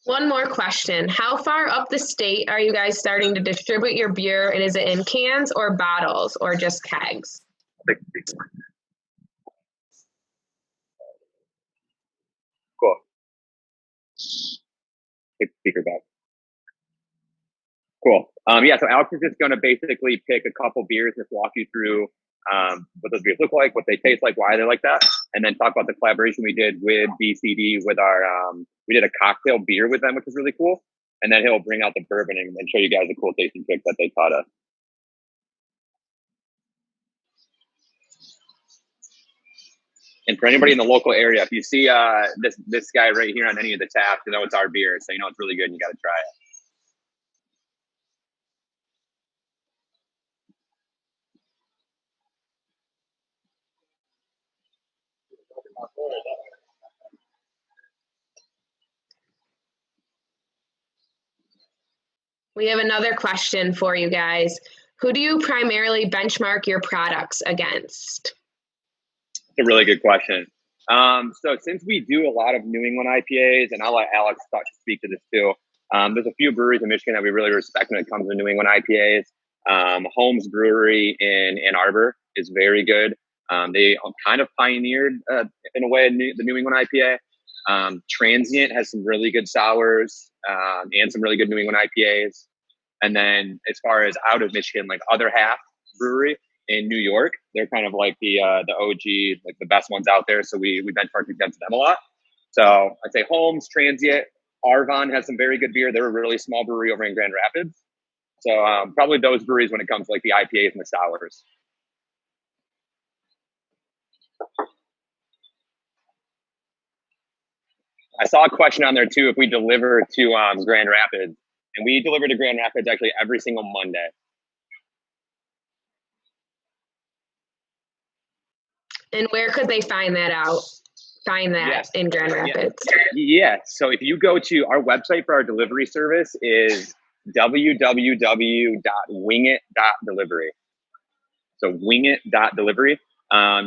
One more question. How far up the state are you guys starting to distribute your beer, and is it in cans or bottles or just kegs? Cool. Take the speaker back. Cool. Yeah, so Alex is just going to basically pick a couple beers, just walk you through what those beers look like, what they taste like, why they're like that, and then talk about the collaboration we did with BCD with our, we did a cocktail beer with them, which was really cool. And then he'll bring out the bourbon and show you guys a cool tasting trick that they taught us. And for anybody in the local area, if you see this guy right here on any of the taps, you know it's our beer, so you know it's really good and you got to try it. We have another question for you guys. Who do you primarily benchmark your products against? It's a really good question. So since we do a lot of New England IPAs, and I'll let Alex speak to this too, there's a few breweries in Michigan that we really respect when it comes to New England IPAs. Holmes Brewery in Ann Arbor is very good. They kind of pioneered, in a way, the New England IPA. Transient has some really good sours and some really good New England IPAs. And then as far as out of Michigan, like Other Half Brewery in New York, they're kind of like the OG, like the best ones out there. So we benchmark against them a lot. So I'd say Holmes, Transient, Arvon has some very good beer. They're a really small brewery over in Grand Rapids. So probably those breweries when it comes to like the IPAs and the sours. I saw a question on there too, if we deliver to Grand Rapids. And we deliver to Grand Rapids actually every single Monday. And where could they find that out? Yes. In Grand Rapids? Yeah. So if you go to our website for our delivery service is www.wingit.delivery. So wingit.delivery.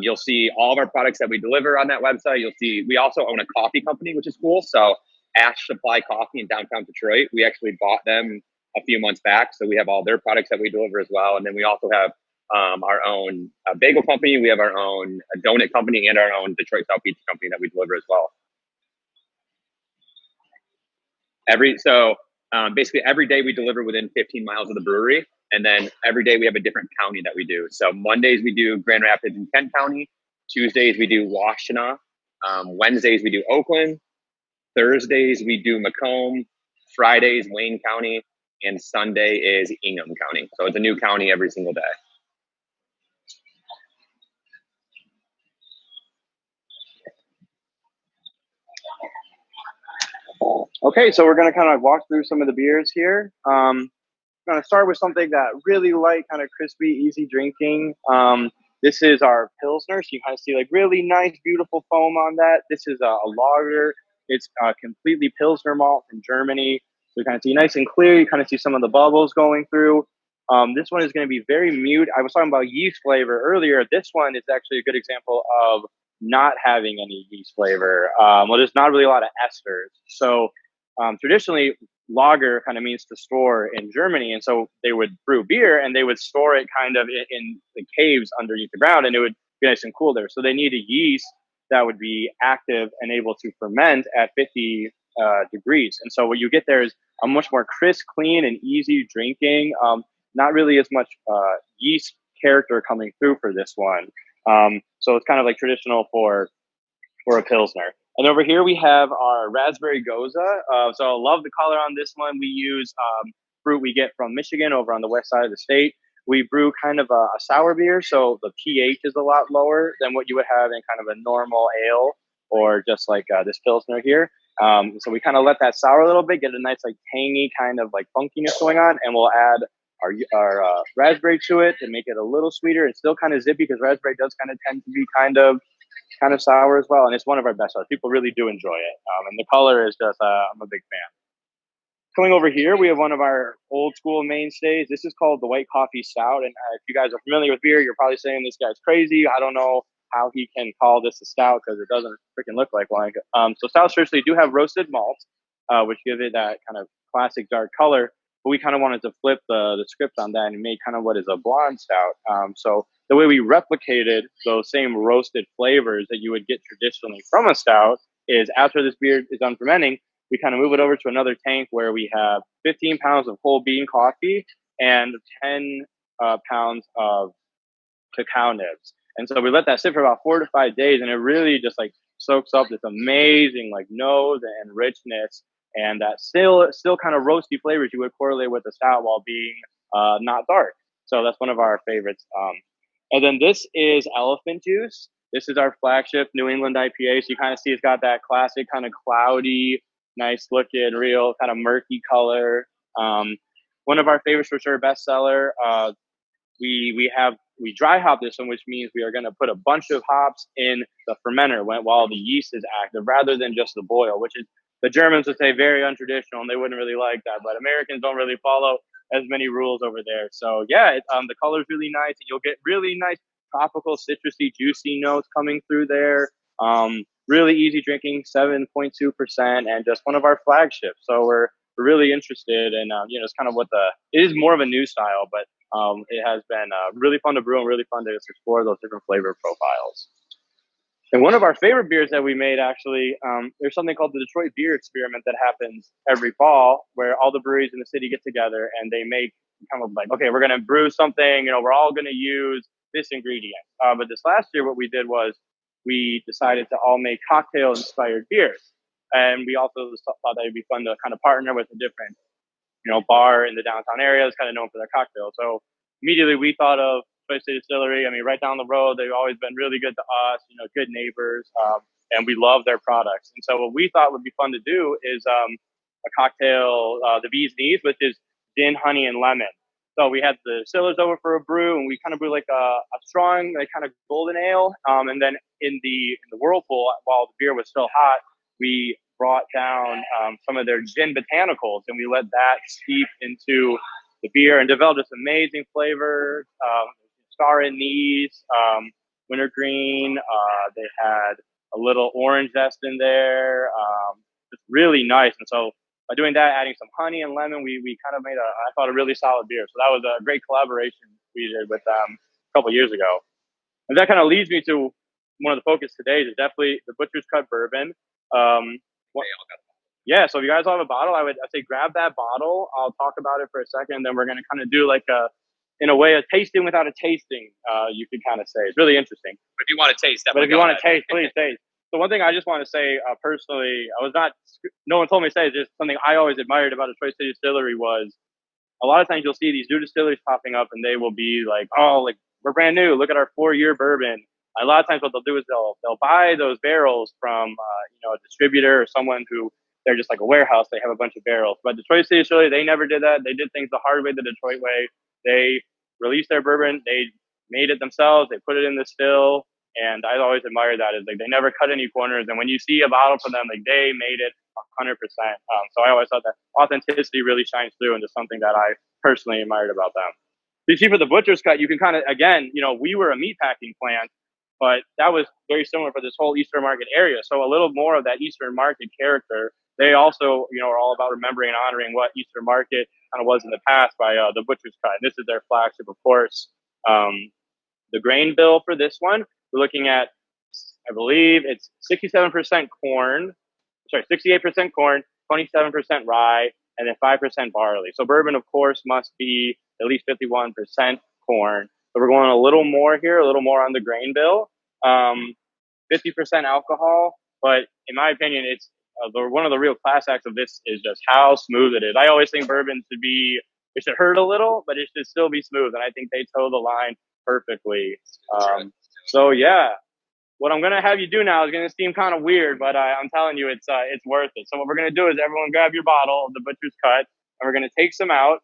You'll see all of our products that we deliver on that website. You'll see we also own a coffee company, which is cool. So Ash Supply Coffee in downtown Detroit. We actually bought them a few months back. So we have all their products that we deliver as well. And then we also have our own bagel company. We have our own donut company and our own Detroit South Pizza company that we deliver as well. Basically every day we deliver within 15 miles of the brewery. And then every day we have a different county that we do. So Mondays we do Grand Rapids and Kent County. Tuesdays we do Washtenaw. Wednesdays we do Oakland. Thursdays we do Macomb. Fridays Wayne County. And Sunday is Ingham County. So it's a new county every single day. Okay, so we're going to kind of walk through some of the beers here. I'm going to start with something that really light, kind of crispy, easy drinking. This is our Pilsner. So you kind of see like really nice, beautiful foam on that. This is a lager. It's completely Pilsner malt from Germany. So you kind of see nice and clear. You kind of see some of the bubbles going through. This one is going to be very mute. I was talking about yeast flavor earlier. This one is actually a good example of not having any yeast flavor. Well, there's not really a lot of esters. So traditionally, lager kind of means to store in Germany. And so they would brew beer and they would store it kind of in the caves underneath the ground, and it would be nice and cool there. So they need a yeast that would be active and able to ferment at 50 degrees. And so what you get there is a much more crisp, clean, and easy drinking. Not really as much yeast character coming through for this one. So it's kind of like traditional for a Pilsner. And over here we have our raspberry goza. So I love the color on this one. We use fruit we get from Michigan over on the west side of the state. We brew kind of a sour beer, so the pH is a lot lower than what you would have in kind of a normal ale or just like this Pilsner here. So we kind of let that sour a little bit, get a nice like tangy kind of like funkiness going on, and we'll add our raspberry to it to make it a little sweeter. It's still kind of zippy because raspberry does kind of tend to be kind of sour as well, and it's one of our best sellers. People really do enjoy it, and the color is just I'm a big fan. Coming over here, we have one of our old school mainstays. This is called the White Coffee Stout, and if you guys are familiar with beer, you're probably saying this guy's crazy. I don't know how he can call this a stout because it doesn't freaking look like one. So stouts traditionally do have roasted malts, which give it that kind of classic dark color. But we kind of wanted to flip the script on that and make kind of what is a blonde stout. So the way we replicated those same roasted flavors that you would get traditionally from a stout is after this beer is done fermenting, we kind of move it over to another tank where we have 15 pounds of whole bean coffee and 10 pounds of cacao nibs. And so we let that sit for about 4 to 5 days, and it really just like soaks up this amazing like nose and richness, and that still kind of roasty flavors you would correlate with the stout while being not dark. So that's one of our favorites. And then this is Elephant Juice. This is our flagship New England IPA. So you kind of see it's got that classic kind of cloudy, nice looking, real kind of murky color. One of our favorites for sure, bestseller. We dry hop this one, which means we are going to put a bunch of hops in the fermenter while the yeast is active, rather than just the boil, which is the Germans would say very untraditional, and they wouldn't really like that. But Americans don't really follow as many rules over there. So yeah, the color is really nice, and you'll get really nice tropical, citrusy, juicy notes coming through there. Really easy drinking, 7.2%, and just one of our flagships. So we're really interested in, it's kind of it is more of a new style, but it has been really fun to brew and really fun to just explore those different flavor profiles. And one of our favorite beers that we made, actually, there's something called the Detroit Beer Experiment that happens every fall, where all the breweries in the city get together and they make kind of like, okay, we're going to brew something, we're all going to use this ingredient. But this last year, what we did was we decided to all make cocktail-inspired beers. And we also thought that it'd be fun to kind of partner with a different, bar in the downtown area that's kind of known for their cocktails. So immediately we thought of Detroit City Distillery. I mean, right down the road, they've always been really good to us, good neighbors, and we love their products. And so what we thought would be fun to do is a cocktail, the Bee's Knees, which is gin, honey, and lemon. So we had the distillers over for a brew, and we kind of brewed like a strong, like kind of golden ale. And then in the whirlpool, while the beer was still hot, we brought down some of their gin botanicals, and we let that steep into the beer and developed this amazing flavor. Star anise, wintergreen. They had a little orange zest in there. It's really nice. And so by doing that, adding some honey and lemon, we kind of made I thought a really solid beer. So that was a great collaboration we did with them a couple years ago. And that kind of leads me to one of the focus today is definitely the Butcher's Cut bourbon. Yeah, so if you guys have a bottle, I'd say grab that bottle. I'll talk about it for a second, then we're going to kind of do like in a way, a tasting without a tasting, you could kind of say. It's really interesting. But if you want to taste, but if you want to taste, please taste. So one thing I just want to say personally, no one told me to say, it's just something I always admired about Detroit City Distillery was a lot of times you'll see these new distilleries popping up and they will be like, oh, like we're brand new. Look at our 4-year bourbon. A lot of times what they'll do is they'll buy those barrels from, a distributor or someone who they're just like a warehouse. They have a bunch of barrels. But Detroit City Distillery, they never did that. They did things the hard way, the Detroit way. They released their bourbon. They made it themselves. They put it in the still. And I always admire that. Is like they never cut any corners. And when you see a bottle from them, like they made it 100%. So I always thought that authenticity really shines through, and just something that I personally admired about them. You see, for the butcher's cut, you can kind of, again, we were a meat packing plant, but that was very similar for this whole Eastern Market area. So a little more of that Eastern Market character. They also, are all about remembering and honoring what Eastern Market kind of was in the past by the butcher's cut. And this is their flagship, of course. The grain bill for this one, we're looking at, I believe it's 67% corn, 68% corn, 27% rye, and then 5% barley. So bourbon, of course, must be at least 51% corn. So we're going a little more here, a little more on the grain bill. 50% alcohol, but in my opinion, it's one of the real class acts of this is just how smooth it is. I always think bourbon it should hurt a little, but it should still be smooth, and I think they toe the line perfectly. So yeah, what I'm gonna have you do now is gonna seem kind of weird, but I'm telling you, it's worth it. So what we're gonna do is everyone grab your bottle of the butcher's cut, and we're gonna take some out,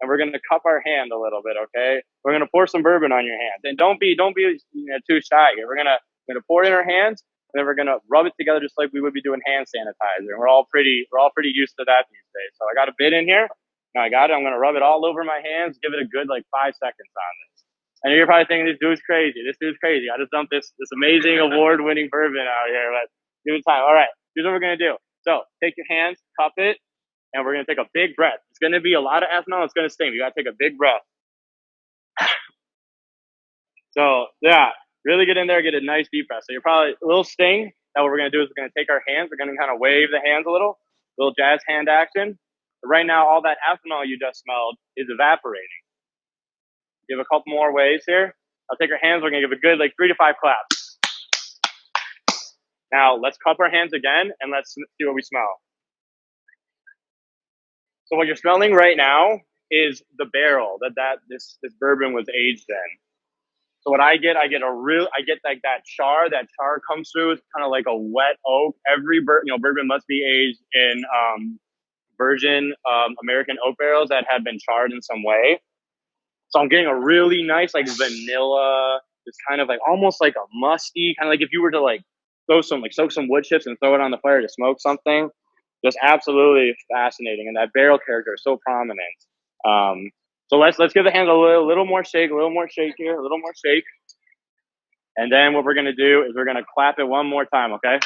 and we're gonna cup our hand a little bit. Okay, we're gonna pour some bourbon on your hands, and don't be too shy here. We're gonna pour it in our hands, and then we're gonna rub it together just like we would be doing hand sanitizer. And we're all pretty used to that these days. So I got a bit in here. Now I got it. I'm gonna rub it all over my hands. Give it a good 5 seconds on this. And you're probably thinking, this dude's crazy. I just dumped this amazing award-winning bourbon out here. But give it time. All right, here's what we're going to do. So take your hands, cup it, and we're going to take a big breath. It's going to be a lot of ethanol. It's going to sting. You got to take a big breath. So, yeah, really get in there, get a nice deep breath. So you're probably a little sting. Now what we're going to do is we're going to take our hands. We're going to kind of wave the hands a little jazz hand action. But right now, all that ethanol you just smelled is evaporating. Give a couple more waves here. I'll take our hands. We're going to give a good 3 to 5 claps. Now, let's cup our hands again, and let's see what we smell. So what you're smelling right now is the barrel that this bourbon was aged in. So what I get that char. That char comes through. It's kind of like a wet oak. Every bourbon must be aged in virgin American oak barrels that have been charred in some way. So I'm getting a really nice vanilla, just kind of almost like a musty, kind of like if you were to soak some wood chips and throw it on the fire to smoke something. Just absolutely fascinating, and that barrel character is so prominent. So let's give the hands a little more shake here, a little more shake, and then what we're gonna do is we're gonna clap it one more time, okay?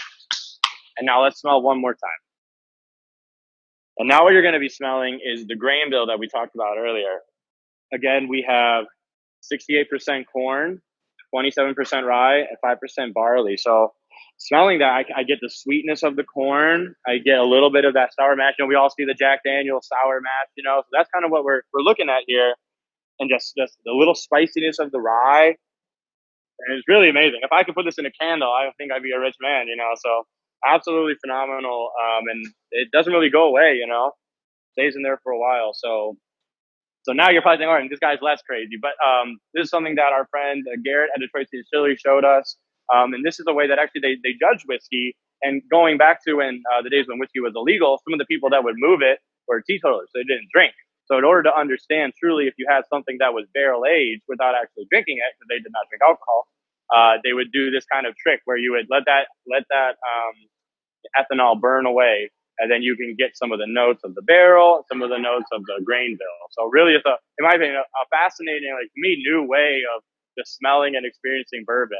And now let's smell one more time. And now what you're gonna be smelling is the grain bill that we talked about earlier. Again, we have 68% corn, 27% rye, and 5% barley. So smelling that, I get the sweetness of the corn. I get a little bit of that sour mash. We all see the Jack Daniel's sour mash, So that's kind of what we're looking at here. And just the little spiciness of the rye. And it's really amazing. If I could put this in a candle, I think I'd be a rich man, So absolutely phenomenal. And it doesn't really go away, Stays in there for a while. So now you're probably thinking, all right, this guy's less crazy. But this is something that our friend Garrett at Detroit City Distillery showed us. And this is the way that actually they judge whiskey. And going back to when the days when whiskey was illegal, some of the people that would move it were teetotalers. So they didn't drink. So in order to understand truly if you had something that was barrel aged without actually drinking it, because they did not drink alcohol, they would do this kind of trick where you would let that ethanol burn away. And then you can get some of the notes of the barrel, some of the notes of the grain bill. So really, it's in my opinion, a fascinating, to me, new way of just smelling and experiencing bourbon.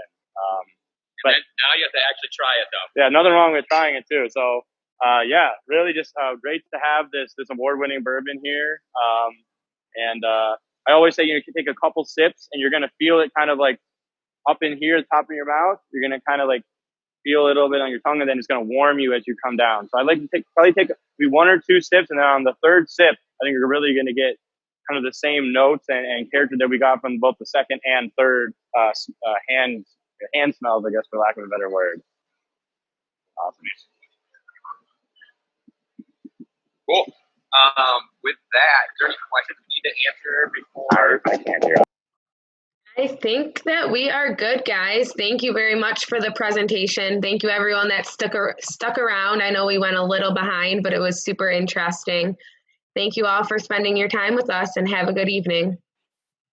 But now you have to actually try it, though. Yeah, nothing wrong with trying it too. So yeah, really just great to have this award-winning bourbon here. And I always say, you can take a couple sips, and you're gonna feel it kind of up in here, the top of your mouth. You're gonna kind of feel it a little bit on your tongue, and then it's going to warm you as you come down. So I like to probably take 1 or 2 sips, and then on the third sip, I think you're really going to get kind of the same notes and character that we got from both the second and third hand smells, I guess, for lack of a better word. Awesome. Cool. With that, is there any questions we need to answer before? I can't hear. I think that we are good, guys. Thank you very much for the presentation. Thank you, everyone that stuck around. I know we went a little behind, but it was super interesting. Thank you all for spending your time with us, and have a good evening.